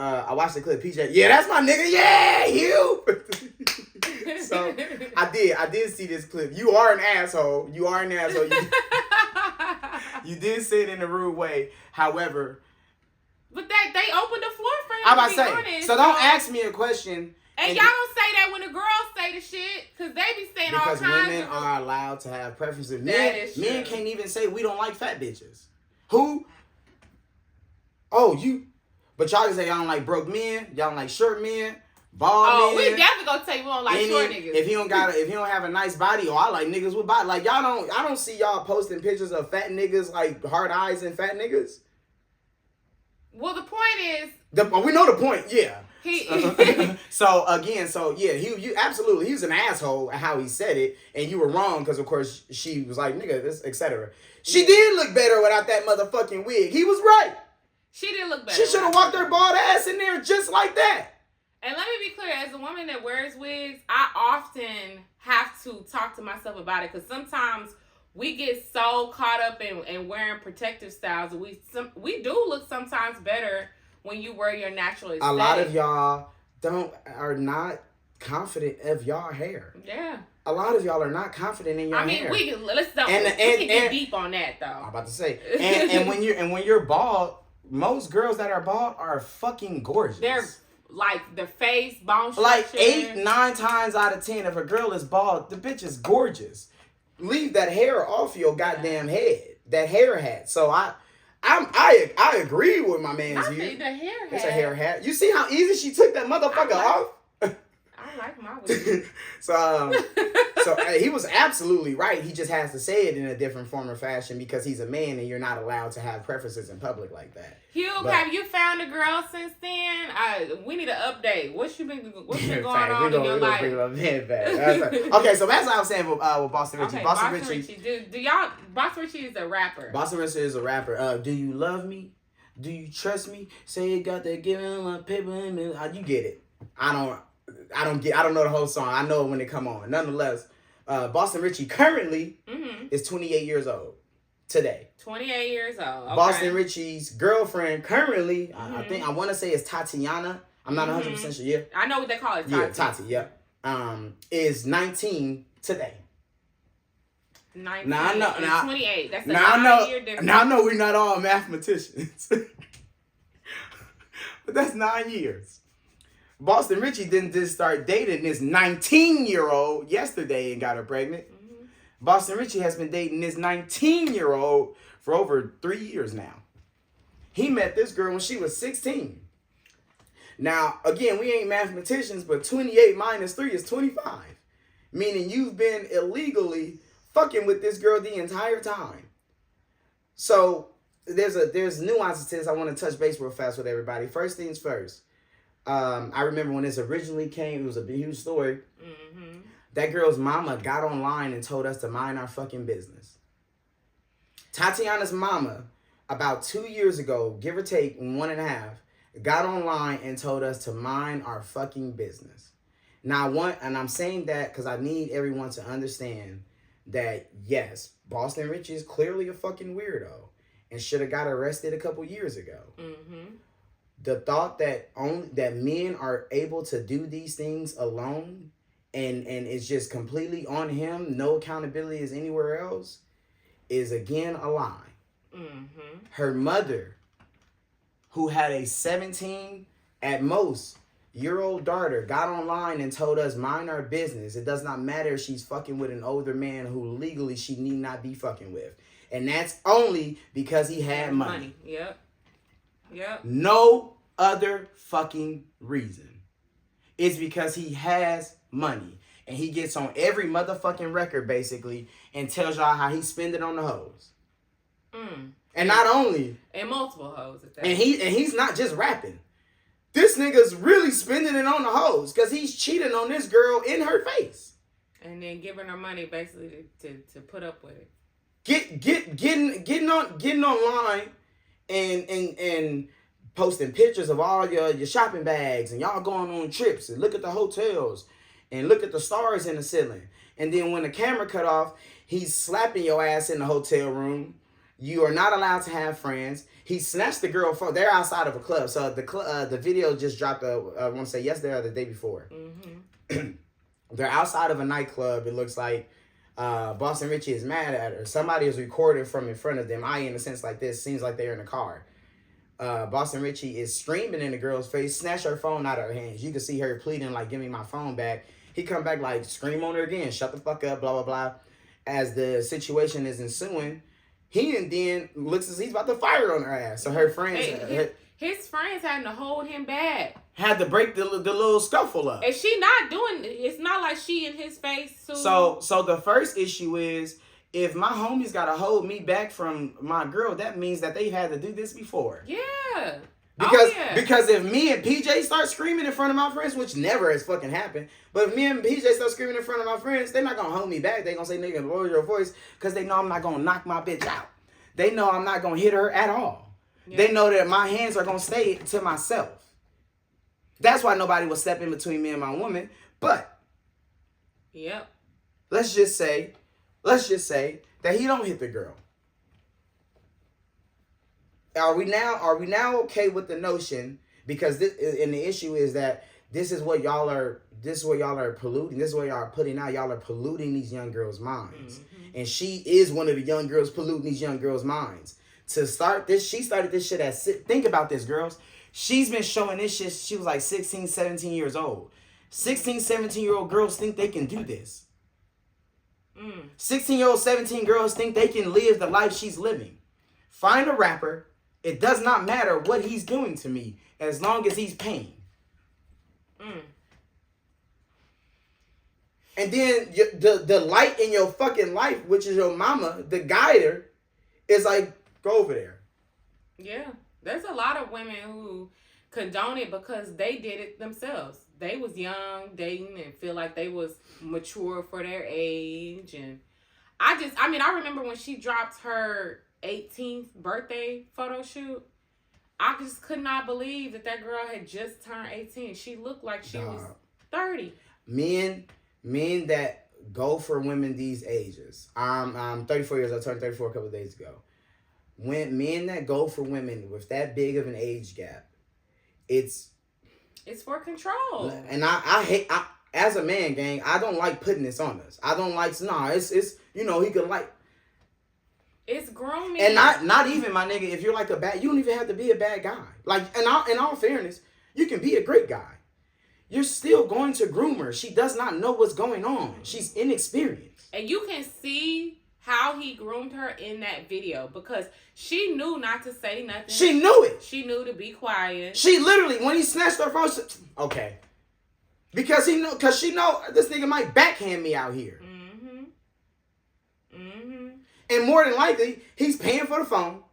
clip. PJ. Yeah, that's my nigga. Yeah, Hugh. So I did see this clip. You are an asshole. You did say it in a rude way. However, but they opened the floor for him. I'm about to say. Honest, so don't ask me a question. And y'all don't say that when the girls say the shit, because they be saying all kinds of... Because women are allowed to have preferences. Men can't even say we don't like fat bitches. Who? Oh, you... But y'all can say y'all don't like broke men, y'all don't like short men, bald men. Oh, we definitely gonna say we don't like short niggas. If he don't have a nice body, I like niggas with body. Like, I don't see y'all posting pictures of fat niggas, like hard eyes and fat niggas. Well, the point is... we know the point, yeah. You absolutely, he was an asshole at how he said it, and you were wrong because of course she was like, nigga, this, etc. She did look better without that motherfucking wig. He was right. She did look better. She should have walked her bald ass in there just like that. And let me be clear, as a woman that wears wigs, I often have to talk to myself about it, because sometimes we get so caught up in wearing protective styles. We do look sometimes better when you wear your natural aesthetic. A lot of y'all are not confident of y'all hair. Yeah. A lot of y'all are not confident in your hair. We can get deep on that though. I'm about to say. And when you're bald, most girls that are bald are fucking gorgeous. They're like the face, bone structure. Like 8-9 times out of 10, if a girl is bald, the bitch is gorgeous. Leave that hair off your goddamn head. That hair hat. So I agree with my man's here. The hair hat. It's a hair hat. You see how easy she took that motherfucker off? I like my weed. So he was absolutely right. He just has to say it in a different form or fashion because he's a man and you're not allowed to have preferences in public like that. Hugh, have you found a girl since then? We need an update. What's been going on in your life? Okay, so that's what I was saying with Boston Richey. Okay, Boston Richey. Do y'all? Boston Richey is a rapper. Boston Richey is a rapper. Do you love me? Do you trust me? Say you got that giving my paper. You get it. I don't know the whole song. I know it when it come on. Nonetheless, Boston Richey currently is 28 years old today. 28 years old. Okay. Boston Richey's girlfriend currently, I want to say is Tatiana. I'm not 100% sure. Yeah. I know what they call it. Tati. Yeah, Tati. Yeah. Is 19 today. 19. Now I know. Now 28. That's a 9-year difference. Now I know we're not all mathematicians, but that's 9 years. Boston Richey didn't just start dating this 19-year-old yesterday and got her pregnant. Boston Richey has been dating this 19-year-old for over 3 years now. He met this girl when she was 16. Now, again, we ain't mathematicians, but 28 minus 3 is 25. Meaning you've been illegally fucking with this girl the entire time. So there's nuances to this. I want to touch base real fast with everybody. First things first. I remember when this originally came, it was a huge story. That girl's mama got online and told us to mind our fucking business. Tatiana's mama, about 2 years ago, give or take 1.5, got online and told us to mind our fucking business. Now, I'm saying that because I need everyone to understand that, yes, Boston Richey is clearly a fucking weirdo and should have got arrested a couple years ago. The thought that men are able to do these things alone and it's just completely on him, no accountability is anywhere else, is again a lie. Her mother, who had a 17 at most year-old daughter, got online and told us mind our business. It does not matter if she's fucking with an older man who legally she need not be fucking with. And that's only because he had money. Yep. No other fucking reason. It's because he has money. And he gets on every motherfucking record, basically, and tells y'all how he spend it on the hoes. And not only... And multiple hoes. And he's not just rapping. This nigga's really spending it on the hoes because he's cheating on this girl in her face. And then giving her money, basically, to put up with it. Getting online and posting pictures of all your shopping bags and y'all going on trips and look at the hotels and look at the stars in the ceiling. And then when the camera cut off, he's slapping your ass in the hotel room. You are not allowed to have friends. He snatched the girl phone. They're outside of a club. So the video just dropped, I want to say yesterday or the day before. They're outside of a nightclub. It looks like Boston Richey is mad at her. Somebody is recording from in front of them. In a sense like this, seems like they're in a car. Boston Richey is screaming in the girl's face, snatch her phone out of her hands. You can see her pleading, like, give me my phone back. He come back, like, scream on her again, shut the fuck up, blah, blah, blah. As the situation is ensuing, he and then looks as he's about to fire on her ass. So her friends... His friends having to hold him back. Had to break the little scuffle up. And she not doing... It's not like she in his face, too. So the first issue is... If my homies gotta hold me back from my girl, that means that they've had to do this before. Yeah. Because if me and PJ start screaming in front of my friends, which never has fucking happened, but if me and PJ start screaming in front of my friends, they're not gonna hold me back. They gonna say, nigga, lower your voice, because they know I'm not gonna knock my bitch out. They know I'm not gonna hit her at all. Yeah. They know that my hands are gonna stay to myself. That's why nobody will step in between me and my woman. But let's just say that he don't hit the girl. Are we now okay with the notion? Because and the issue is that this is what y'all are polluting. This is what y'all are putting out. Y'all are polluting these young girls' minds. And she is one of the young girls polluting these young girls' minds. To start this, she started this shit think about this, girls. She's been showing this shit. She was like 16, 17 years old. 16, 17-year-old girls think they can do this. 16-year-old, 17 girls think they can live the life she's living. Find a rapper. It does not matter what he's doing to me as long as he's paying. And then the light in your fucking life, which is your mama, the guider, is like, go over there. Yeah. There's a lot of women who condone it because they did it themselves. They was young, dating, and feel like they was mature for their age. And I remember when she dropped her 18th birthday photo shoot. I just could not believe that girl had just turned 18. She looked like she was 30. Men that go for women these ages. I'm 34 years old. I turned 34 a couple of days ago. When men that go for women with that big of an age gap, it's for control. And I hate, as a man, gang, I don't like putting this on us. I don't like, it's he could like. It's grooming. And not even, my nigga, if you're like you don't even have to be a bad guy. Like, in all fairness, you can be a great guy. You're still going to groom her. She does not know what's going on. She's inexperienced. And you can see how he groomed her in that video because she knew not to say nothing. She knew it. She knew to be quiet. She literally, when he snatched her phone, okay. Because she know this nigga might backhand me out here. And more than likely, he's paying for the phone.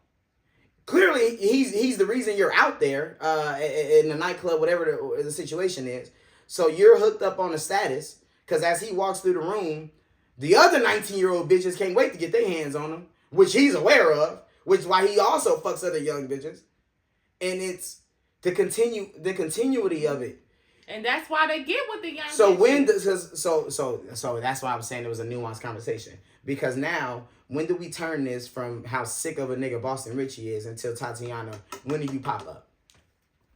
Clearly, he's the reason you're out there in the nightclub, whatever the situation is. So you're hooked up on a status, because as he walks through the room, the other 19-year-old bitches can't wait to get their hands on him, which he's aware of, which is why he also fucks other young bitches. And it's the continuity of it. And that's why they get with the young bitches. So that's why I'm saying it was a nuanced conversation. Because now, when do we turn this from how sick of a nigga Boston Richie is until Tatiana? When do you pop up?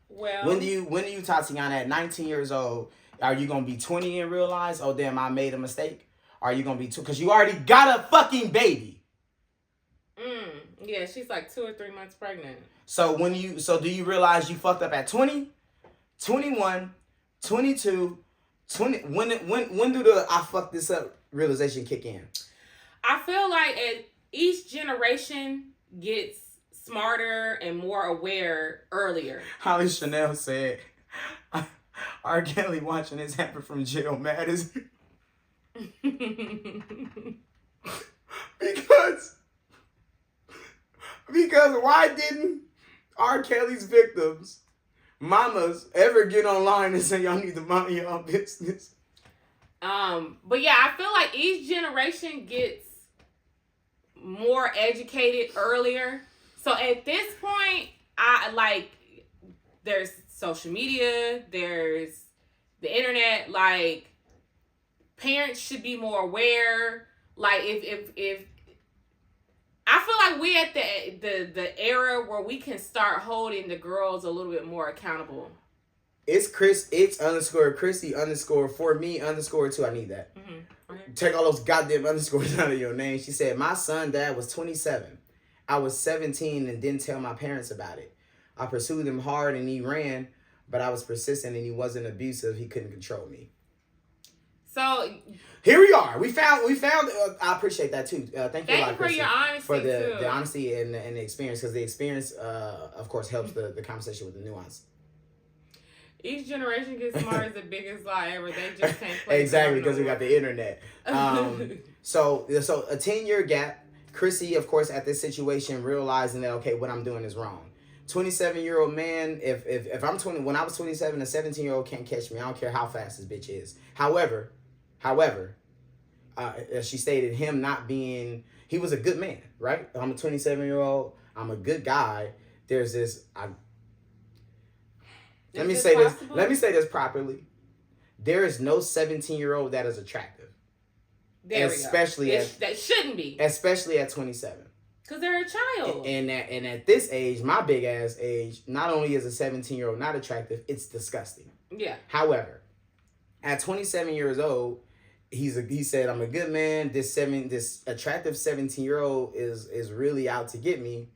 Well, when do you Tatiana at 19 years old? Are you gonna be 20 and realize, oh damn, I made a mistake? Are you gonna be because you already got a fucking baby? Yeah, she's like 2 or 3 months pregnant. So do you realize you fucked up at 20, 21, 22, 20? When do the I fucked this up realization kick in? I feel like each generation gets smarter and more aware earlier. Holly Chanel said, R. Kelly watching this happen from jail mad as because why didn't R. Kelly's victims, mamas, ever get online and say y'all need to mind your own business? But yeah, I feel like each generation gets more educated earlier. So at this point, there's social media, there's the internet, like parents should be more aware. Like if I feel like we at the era where we can start holding the girls a little bit more accountable. It's _Chrissy_for me_2. I need that. Mm-hmm. Take all those goddamn underscores out of your name. She said, my son dad was 27. I was 17 and didn't tell my parents about it. I pursued him hard and he ran, but I was persistent and he wasn't abusive. He couldn't control me. So here we are. We found. I appreciate that too. Thank you a lot, for your honesty for the honesty and the experience, because the experience, of course, helps the conversation with the nuance. Each generation gets smart as the biggest lie ever. They just can't play. Exactly, because we got the internet. So a 10-year gap. Chrissy, of course, at this situation, realizing that, okay, what I'm doing is wrong. 27-year-old man, if I'm 20, when I was 27, a 17-year-old can't catch me. I don't care how fast this bitch is. However, as she stated, him not being, he was a good man, right? I'm a 27-year-old. I'm a good guy. There's this, let me say this properly. There is no 17-year-old that is attractive. That shouldn't be. Especially at 27. Because they're a child. And at this age, my big ass age, not only is a 17-year-old not attractive, it's disgusting. Yeah. However, at 27 years old, he said, I'm a good man. This attractive 17-year-old is really out to get me.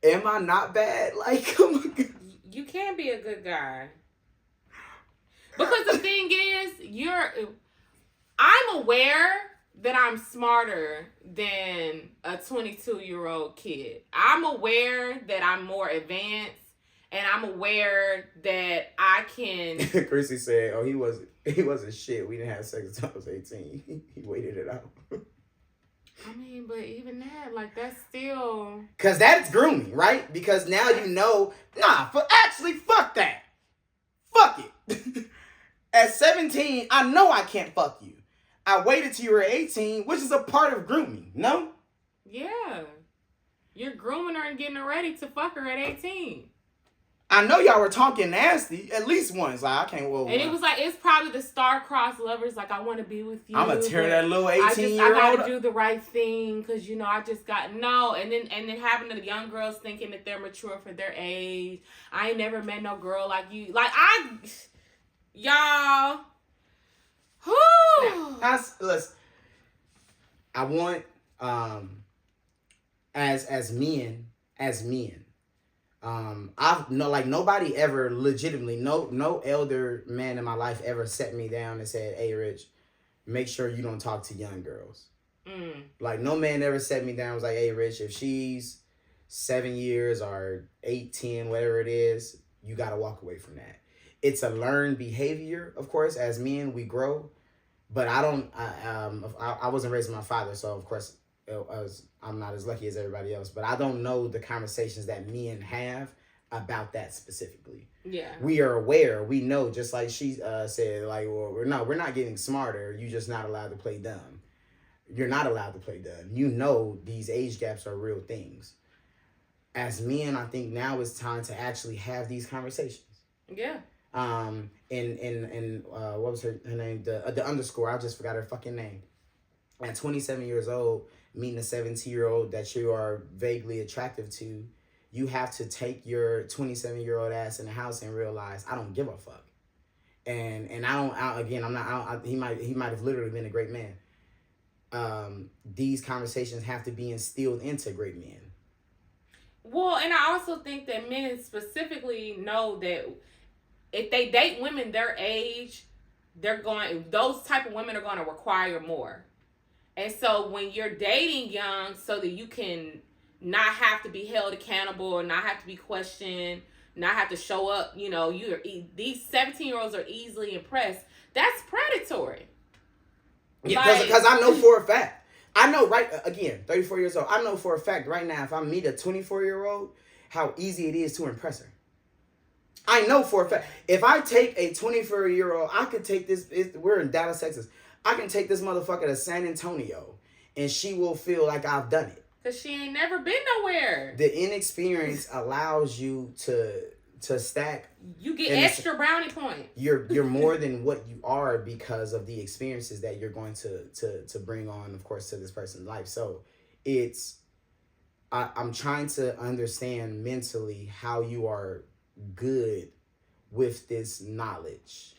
Am I not bad? Like, come on. You can be a good guy. Because the thing is, I'm aware that I'm smarter than a 22-year-old kid. I'm aware that I'm more advanced. and I'm aware that I can. Chrissy said, "Oh, he wasn't shit. We didn't have sex until I was 18. He waited it out." I mean, but even that, like, that's still... Because that's grooming, right? Because now you know, fuck that. Fuck it. At 17, I know I can't fuck you. I waited till you were 18, which is a part of grooming, no? Yeah. You're grooming her and getting her ready to fuck her at 18. I know y'all were talking nasty at least once. Like, I can't. And it was like, it's probably the star-crossed lovers. Like, I want to be with you. I'm gonna tear that little 18-year-old. I gotta do the right thing because I just got and then having the young girls thinking that they're mature for their age. I ain't never met no girl like you. Like y'all. Listen, I want as men. I've nobody ever legitimately, no elder man in my life ever set me down and said, "Hey, Rich, make sure you don't talk to young girls." Like, no man ever set me down and was like, "Hey, Rich, if she's 7 years or 8, 10, whatever it is, you got to walk away from that." It's a learned behavior, of course. As men, we grow, but I wasn't raised by my father, so of course I'm not as lucky as everybody else, but I don't know the conversations that men have about that specifically. Yeah. We are aware. We know, just like she said, like, well, we're not getting smarter. You're just not allowed to play dumb. You're not allowed to play dumb. You know these age gaps are real things. As men, I think now it's time to actually have these conversations. Yeah. And what was her name? The underscore. I just forgot her fucking name. At 27 years old, meeting a 17-year-old that you are vaguely attractive to, you have to take your 27-year-old ass in the house and realize, I don't give a fuck. And he might have literally been a great man. These conversations have to be instilled into great men. Well, and I also think that men specifically know that if they date women their age, those type of women are going to require more. And so when you're dating young so that you can not have to be held accountable or not have to be questioned, not have to show up, these 17-year-olds are easily impressed. That's predatory. Yeah, because I know for a fact. I know, right, again, 34 years old. I know for a fact right now, if I meet a 24-year-old, how easy it is to impress her. I know for a fact. If I take a 24-year-old, I could take this. We're in Dallas, Texas. I can take this motherfucker to San Antonio, and she will feel like I've done it. Because she ain't never been nowhere. The inexperience allows you to stack. You get extra brownie points. You're more than what you are because of the experiences that you're going to bring on, of course, to this person's life. So I'm trying to understand mentally how you are good with this knowledge.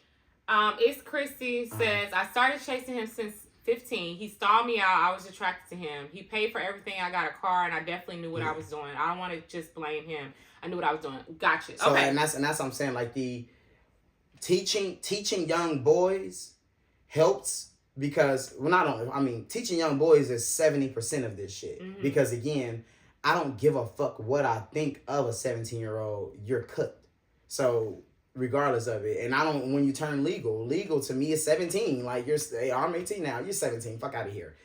It's Chrissy says, I started chasing him since 15. He stalled me out. I was attracted to him. He paid for everything. I got a car, and I definitely knew what I was doing. I don't want to just blame him. I knew what I was doing. Gotcha. So, okay. And that's what I'm saying. Like, the teaching young boys helps because teaching young boys is 70% of this shit. Mm-hmm. Because again, I don't give a fuck what I think of a 17-year-old. You're cooked. So regardless of it. And when you turn legal to me is 17. Like, I'm 18 now, you're 17, fuck out of here.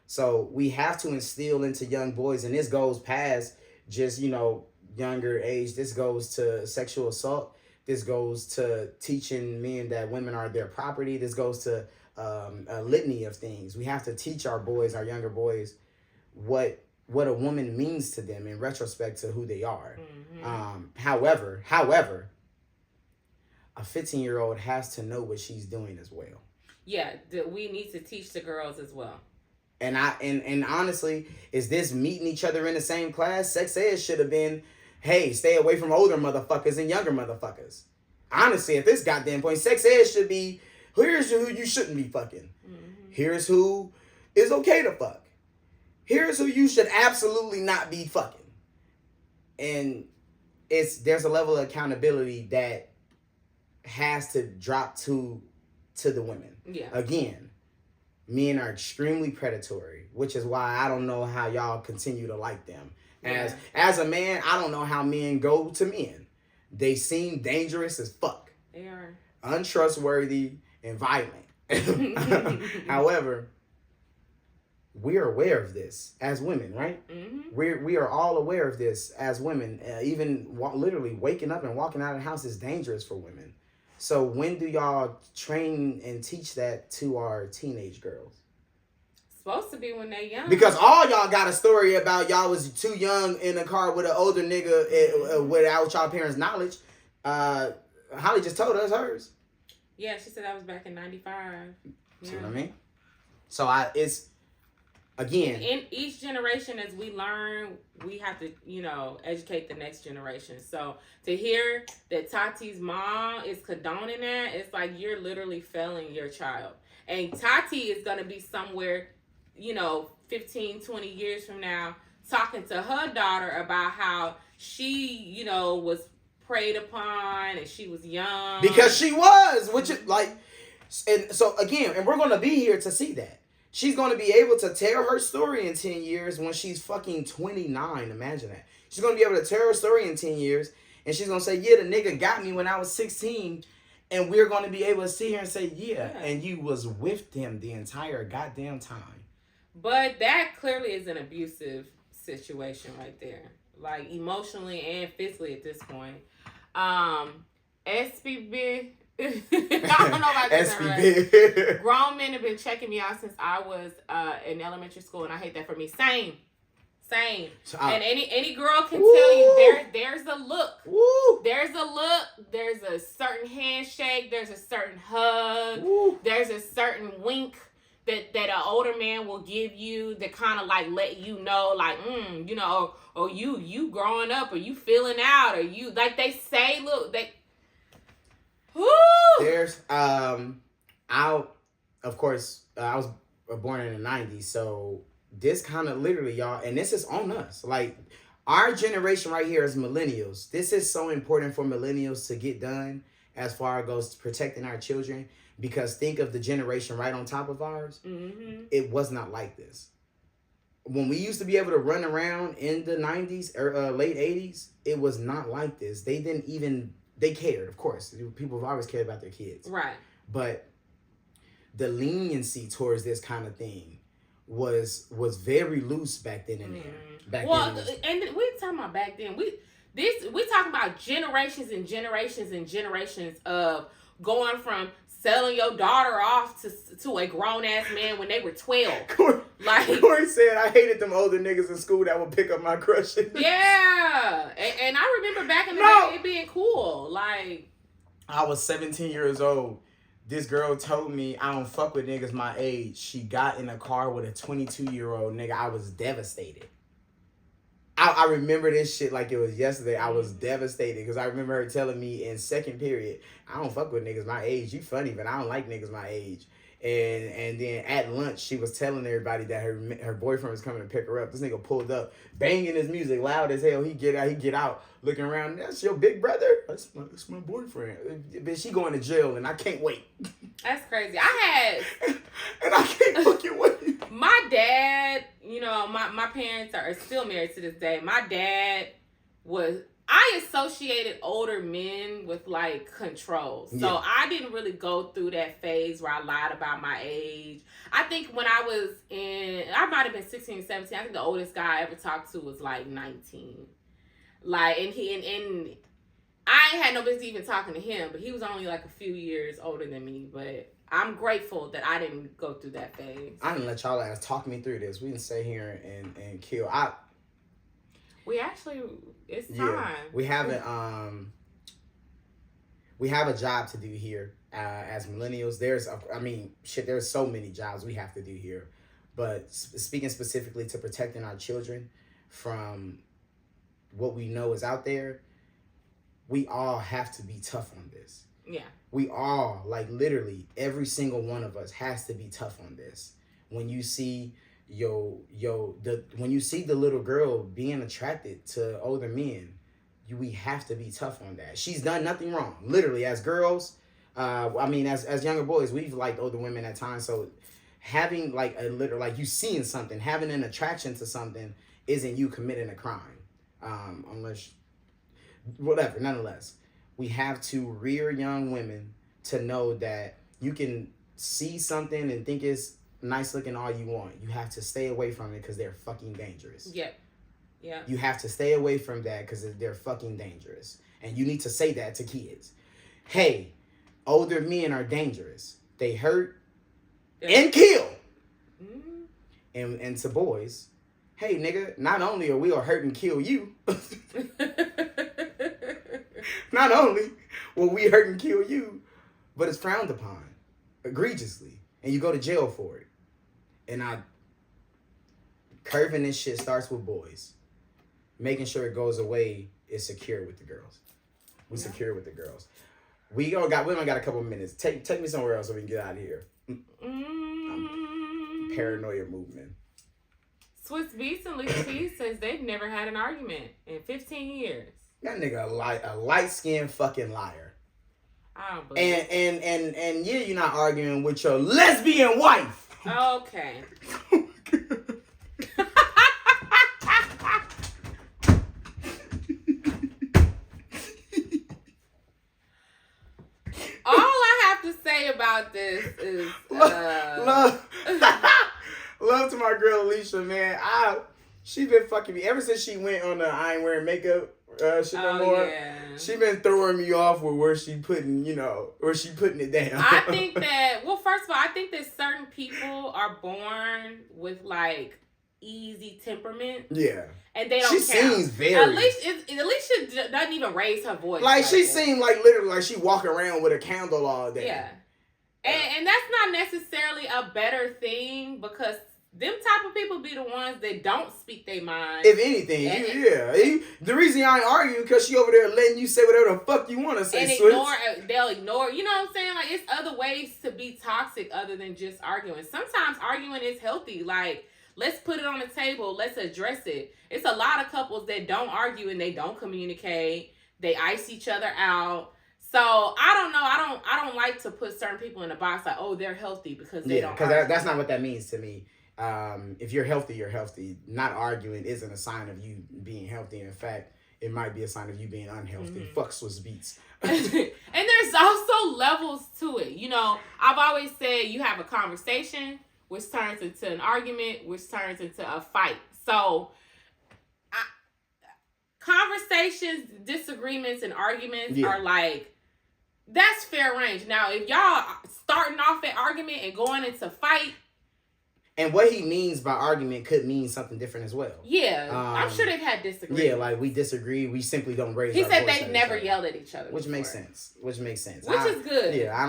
So we have to instill into young boys, and this goes past just, younger age. This goes to sexual assault. This goes to teaching men that women are their property. This goes to a litany of things. We have to teach our younger boys, what a woman means to them in retrospect to who they are. Mm-hmm. However, a 15-year-old has to know what she's doing as well. Yeah, we need to teach the girls as well. And honestly, is this meeting each other in the same class? Sex ed should have been, hey, stay away from older motherfuckers and younger motherfuckers. Honestly, at this goddamn point, sex ed should be, here's who you shouldn't be fucking. Mm-hmm. Here's who is okay to fuck. Here's who you should absolutely not be fucking. And there's a level of accountability that has to drop to the women. Yeah. Again, men are extremely predatory, which is why I don't know how y'all continue to like them. As a man, I don't know how men go to men. They seem dangerous as fuck. They are. Untrustworthy and violent. However, we're aware of this as women, right? Mm-hmm. We are all aware of this as women. Even literally waking up and walking out of the house is dangerous for women. So when do y'all train and teach that to our teenage girls? Supposed to be when they're young. Because all y'all got a story about y'all was too young in a car with an older nigga without y'all parents' knowledge. Holly just told us hers. Yeah, she said that was back in 95. Yeah. See what I mean? So it's, again. In each generation, as we learn, we have to, educate the next generation. So to hear that Tati's mom is condoning that, it's like you're literally failing your child. And Tati is going to be somewhere, 15, 20 years from now, talking to her daughter about how she, was preyed upon and she was young. Because she was, which is like, and so again, and we're going to be here to see that. She's going to be able to tell her story in 10 years when she's fucking 29. Imagine that. She's going to be able to tell her story in 10 years. And she's going to say, yeah, the nigga got me when I was 16. And we're going to be able to sit here and say, yeah, and you was with him the entire goddamn time. But that clearly is an abusive situation right there. Like emotionally and physically at this point. SPB. I don't know about this. Right. Grown men have been checking me out since I was in elementary school, and I hate that for me. Same. So, and any girl can tell you there's a look. Woo. There's a look. There's a certain handshake. There's a certain hug. Woo. There's a certain wink that an older man will give you that kind of like let you know, like, or you growing up, or you feeling out, or you like they say, look, they. Woo! There's I was born in the 90s, so this kind of literally, y'all, and this is on us. Like, our generation right here is millennials. This is so important for millennials to get done as far as goes to protecting our children, because think of the generation right on top of ours. Mm-hmm. It was not like this. When we used to be able to run around in the 90s or late 80s, it was not like this. They didn't even... They cared, of course. People have always cared about their kids. Right. But the leniency towards this kind of thing was very loose back then in there. And we talking about back then. We talking about generations and generations and generations of going from selling your daughter off to a grown ass man when they were 12. Corey said, I hated them older niggas in school that would pick up my crushes. Yeah. And I remember back in the day it being cool. Like, I was 17 years old. This girl told me I don't fuck with niggas my age. She got in a car with a 22-year-old nigga. I was devastated. I remember this shit like it was yesterday. I was devastated because I remember her telling me in second period, I don't fuck with niggas my age. You funny, but I don't like niggas my age. And then at lunch, she was telling everybody that her boyfriend was coming to pick her up. This nigga pulled up, banging his music loud as hell. He get out, looking around. That's your big brother? That's my boyfriend. But she going to jail, and I can't wait. That's crazy. And I can't fucking wait. My dad, my parents are still married to this day. My dad I associated older men with like control. So I didn't really go through that phase where I lied about my age. I think when I might have been 16, 17. I think the oldest guy I ever talked to was like 19. Like, and I ain't had no business even talking to him, but he was only like a few years older than me. But I'm grateful that I didn't go through that phase. I didn't let y'all ass talk me through this. We didn't stay here and kill. It's time. We have a job to do here as millennials. There's so many jobs we have to do here. But speaking specifically to protecting our children from what we know is out there, we all have to be tough on this. Yeah. We all, like literally, every single one of us has to be tough on this. When you see when you see the little girl being attracted to older men, we have to be tough on that. She's done nothing wrong. Literally, as girls, as younger boys, we've liked older women at times. So having like you seeing something, having an attraction to something isn't you committing a crime. Nonetheless. we have to rear young women to know that you can see something and think it's nice looking all you want. You have to stay away from it because they're fucking dangerous. Yep. Yeah. You have to stay away from that because they're fucking dangerous. And you need to say that to kids. Hey, older men are dangerous. They hurt and kill. Mm-hmm. And to boys, hey, nigga, not only are we gonna hurt and kill you, not only will we hurt and kill you, but it's frowned upon egregiously. And you go to jail for it. And curving this shit starts with boys. Making sure it goes away is secure with the girls. We secure with the girls. We only got a couple of minutes. Take me somewhere else so we can get out of here. Paranoia movement. Swizz Beatz and Alicia says they've never had an argument in 15 years. That nigga a light-skinned fucking liar. I don't believe it. And yeah, you're not arguing with your lesbian wife. Okay. All I have to say about this is love to my girl Alicia, man. She been fucking me ever since she went on the I ain't wearing makeup shit no more. Yeah. She been throwing me off with where she putting it down. I think that, well, first of all, I think that certain people are born with like easy temperament. Yeah. And they don't count. Seems very... Alicia doesn't even raise her voice. Like she seemed like literally like she walk around with a candle all day. Yeah. And that's not necessarily a better thing because them type of people be the ones that don't speak their mind. If anything, the reason y'all ain't arguing because she over there letting you say whatever the fuck you want to say. And they'll ignore, you know what I'm saying? Like, it's other ways to be toxic other than just arguing. Sometimes arguing is healthy. Like, let's put it on the table. Let's address it. It's a lot of couples that don't argue and they don't communicate. They ice each other out. So I don't know. I don't like to put certain people in a box like, oh, they're healthy because they don't argue. Because that's not what that means to me. If you're healthy, you're healthy. Not arguing isn't a sign of you being healthy. In fact, it might be a sign of you being unhealthy. Mm-hmm. Fuck Swizz Beatz. And there's also levels to it. You know, I've always said you have a conversation, which turns into an argument, which turns into a fight. So, conversations, disagreements, and arguments are like, that's fair range. Now, if y'all starting off an argument and going into fight, and what he means by argument could mean something different as well. Yeah, I'm sure they've had disagreements. Yeah, like we disagree. We simply don't raise. He said they've never yelled at each other, which makes sense. Which is good. Yeah, I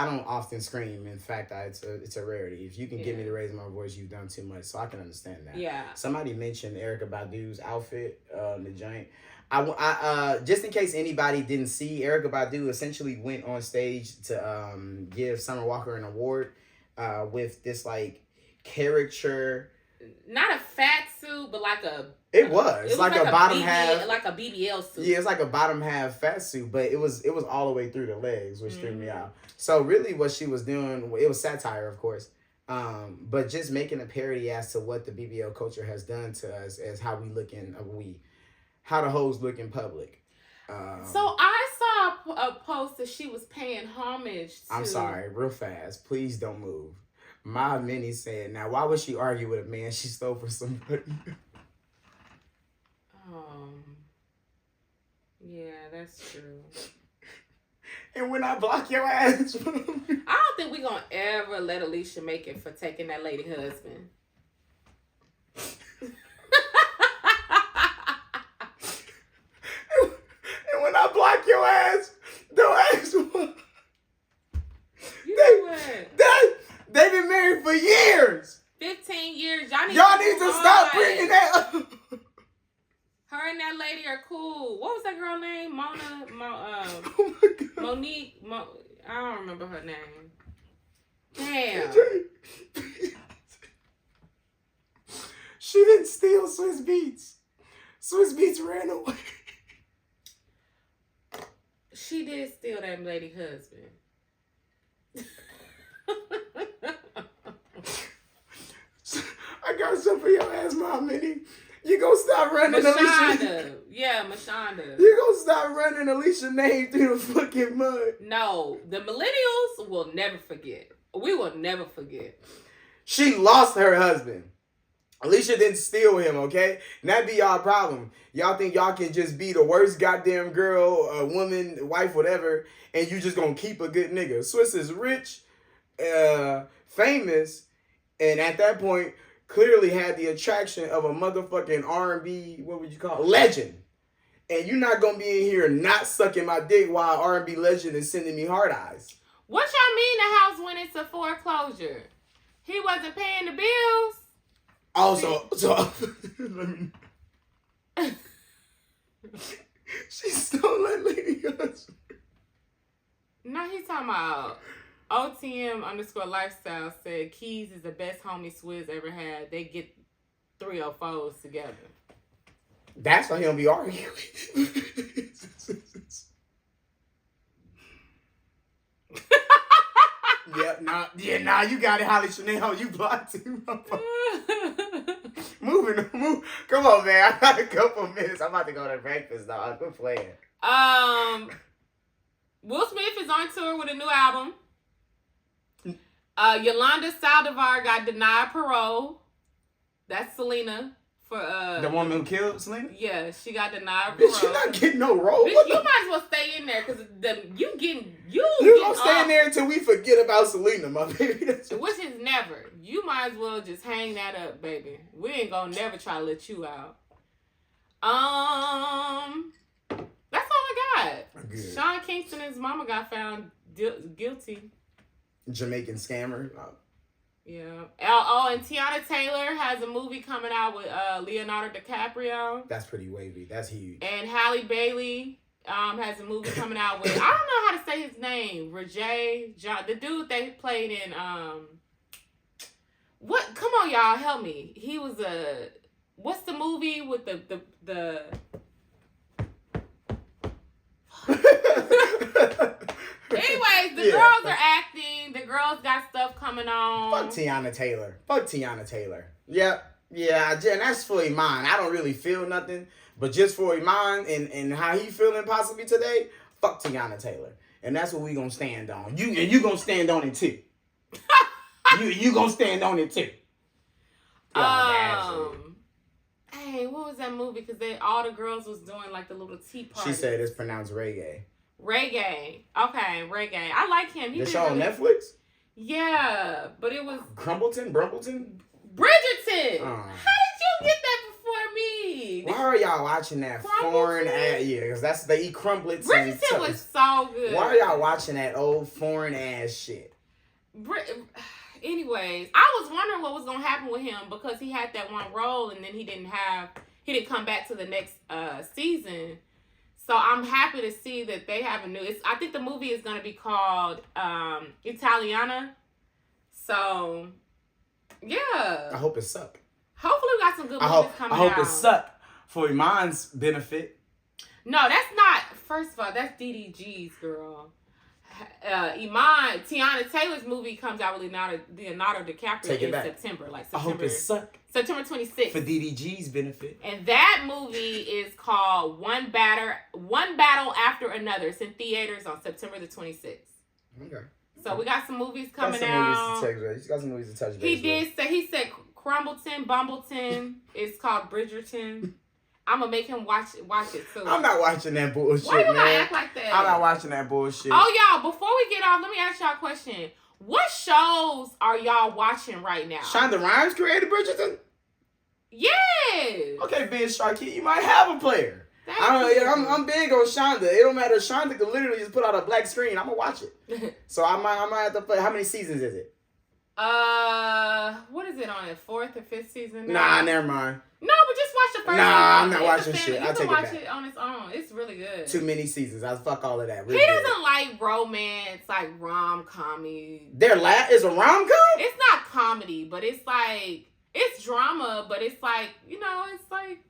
don't often scream. In fact, it's a rarity. If you can get me to raise my voice, you've done too much. So I can understand that. Yeah. Somebody mentioned Erykah Badu's outfit, the joint. I just in case anybody didn't see, Erykah Badu essentially went on stage to give Summer Walker an award. With this like caricature, not a fat suit, but like a. It was like a bottom half, like a BBL suit. Yeah, it's like a bottom half fat suit, but it was all the way through the legs, which threw me out. So really, what she was doing, it was satire, of course, but just making a parody as to what the BBL culture has done to us as how we look how the hoes look in public. So I saw a post that she was paying homage to... I'm sorry, real fast. Please don't move. My Minnie said, now why would she argue with a man she stole from somebody? Yeah, that's true. And when I block your ass... I don't think we're going to ever let Alicia make it for taking that lady husband. When I block your ass, don't ask what. They've been married for years. 15 years. Y'all need to stop bringing that up. Her and that lady are cool. What was that girl name? Monique. I don't remember her name. Damn. She didn't steal Swizz Beatz. Swizz Beatz ran away. She did steal that lady husband. I got something for your ass, Mom Minnie. You gonna stop running Alicia? Mashonda. Yeah, Mashonda. You gonna stop running Alicia's name through the fucking mud? No, the millennials will never forget. We will never forget. She lost her husband. Alicia didn't steal him, okay? And that be y'all problem. Y'all think y'all can just be the worst goddamn girl, woman, wife, whatever, and you just gonna keep a good nigga. Swizz is rich, famous, and at that point, clearly had the attraction of a motherfucking R&B, what would you call it? Legend. And you're not gonna be in here not sucking my dick while R&B legend is sending me hard eyes. What y'all mean the house went into foreclosure? He wasn't paying the bills? Also, she stole that lady husband. No, he's talking about OTM_lifestyle said Keys is the best homie Swizz ever had. They get 304s together. That's why he don't be arguing. Nah, you got it, Holly Chanel. You blocked too. Move. Come on, man. I got a couple minutes. I'm about to go to breakfast, dog. Quit playing. Will Smith is on tour with a new album. Yolanda Saldivar got denied parole. That's Selena for the woman who killed Selena. Yeah, she got denied parole. Bitch, you not getting no role. Bitch, you might as well stay in there because you gonna stay in there until we forget about Selena, my baby. Which is never. You might as well just hang that up, baby. We ain't gonna never try to let you out. That's all I got. Good. Sean Kingston and his mama got found guilty. Jamaican scammer. Oh. Yeah. And Tiana Taylor has a movie coming out with Leonardo DiCaprio. That's pretty wavy. That's huge. And Halle Bailey has a movie coming out with, I don't know how to say his name, Richey, the dude they played in what? Come on, y'all, help me. He was what's the movie with the Anyways, the girls are acting. The girls got stuff coming on. Fuck Tiana Taylor. Yep. Yeah, and that's for Iman. I don't really feel nothing. But just for Iman and how he feeling possibly today, fuck Tiana Taylor. And that's what we gonna stand on. You gonna stand on it too. you gonna stand on it too. Hey, what was that movie? Because all the girls was doing like the little tea party. She said it's pronounced reggae. Reggae. Okay, reggae. I like him. The show on Netflix? Yeah, but it was... Crumbleton? Bridgerton! How did you get that before me? Why are y'all watching that foreign ass? Yeah, because they eat crumblets. Bridgerton was so good. Why are y'all watching that old foreign ass shit? Anyways, I was wondering what was going to happen with him because he had that one role and then he didn't come back to the next season. So I'm happy to see that they have I think the movie is going to be called Italiana. So, yeah. I hope it suck. Hopefully we got some good movies coming out. I hope it suck for Iman's benefit. No, that's not. First of all, that's DDG's, girl. Tiana Taylor's movie comes out with Leonardo DiCaprio in September. I hope it suck. September 26th. For DDG's benefit. And that movie is called One Battle After Another. It's in theaters on September the 26th. Okay. So we got some movies coming out. He's got some movies to touch base He said Crumbleton, Bumbleton. It's called Bridgerton. I'm going to make him watch it too. I'm not watching that bullshit, Why you gotta act like that? I'm not watching that bullshit. Oh, y'all, before we get off, let me ask y'all a question. What shows are y'all watching right now? Shonda Rhimes created Bridgerton? Yes. Okay, Ben Sharkey, you might have a player. I'm big on Shonda. It don't matter. Shonda can literally just put out a black screen. I'm going to watch it. So I might have to play. How many seasons is it? What is it on it? 4th or 5th season now? Nah, never mind. No, but just watch the first season. I'm not watching shit. You can watch it on its own. It's really good. Too many seasons. I fuck all of that. Really he doesn't like romance, like rom-commy. Is a rom-com? It's not comedy, but it's like, it's drama, but it's like, it's like.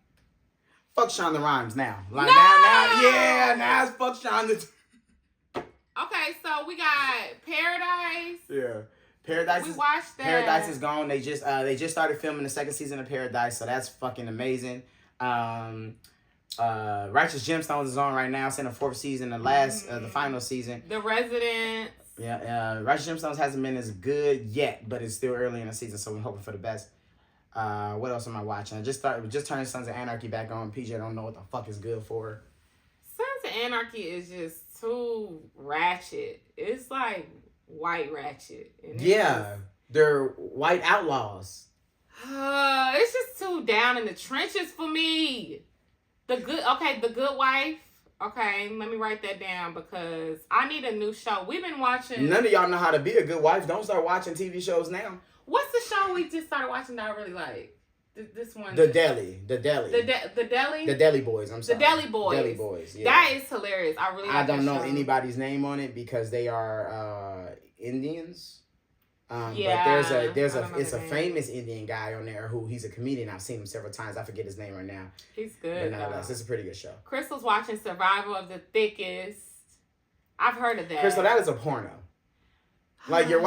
Fuck Shonda Rhimes now. Like no! now it's fuck Shonda. Okay, so we got Paradise. Yeah. Paradise. We watched that. Paradise is gone. They just started filming the second season of Paradise, so that's fucking amazing. Righteous Gemstones is on right now. It's in the 4th season, the final season. The Resident. Yeah, Righteous Gemstones hasn't been as good yet, but it's still early in the season, so we're hoping for the best. What else am I watching? I just turning Sons of Anarchy back on. PJ don't know what the fuck is good for. Sons of Anarchy is just too ratchet. It's like white ratchet. Yeah, they're white outlaws. It's just too down in the trenches for me. The Good Wife. Okay, let me write that down because I need a new show. We've been watching. None of y'all know how to be a good wife. Don't start watching TV shows now. What's the show we just started watching that I really like? This one. The Deli. The Deli? The Deli Boys, I'm sorry. The Deli Boys. Deli Boys, yeah. That is hilarious. I really like I don't that know show. anybody's name on it because they are Indians. Yeah, but it's a a famous Indian guy on there who he's a comedian. I've seen him several times. I forget his name right now. He's good. But nonetheless, it's a pretty good show. Crystal's watching Survival of the Thickest. I've heard of that. Crystal, that is a porno. Like so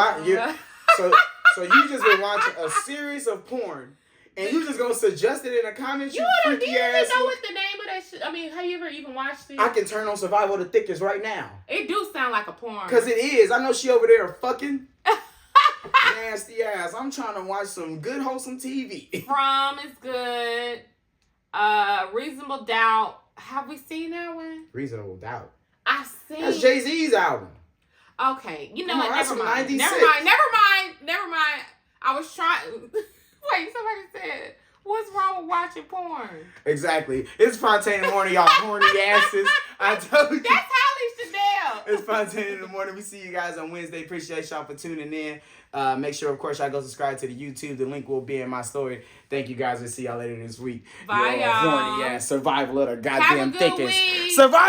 you just been watching a series of porn, and you just gonna suggest it in the comments? You freaky ass. Know what the name of that shit? I mean, have you ever even watched it? I can turn on Survival of the Thickest right now. It do sound like a porn. Cause it is. I know she over there fucking. Nasty ass. I'm trying to watch some good wholesome TV. Prom is good. Reasonable Doubt. Have we seen that one? Reasonable Doubt. I've seen. That's Jay-Z's album. Okay, you know Come what? on, Never mind. 96. Never mind. I was trying. Wait, somebody said, "What's wrong with watching porn?" Exactly. It's Fontane in the morning, y'all horny asses. I told you. That's Holly Chanel. It's Fontane in the morning. We see you guys on Wednesday. Appreciate y'all for tuning in. Make sure, of course, y'all go subscribe to the YouTube. The link will be in my story. Thank you guys. We'll see y'all later this week. Bye, y'all. Horny ass survival of the goddamn Have a good thickest. week. Survival.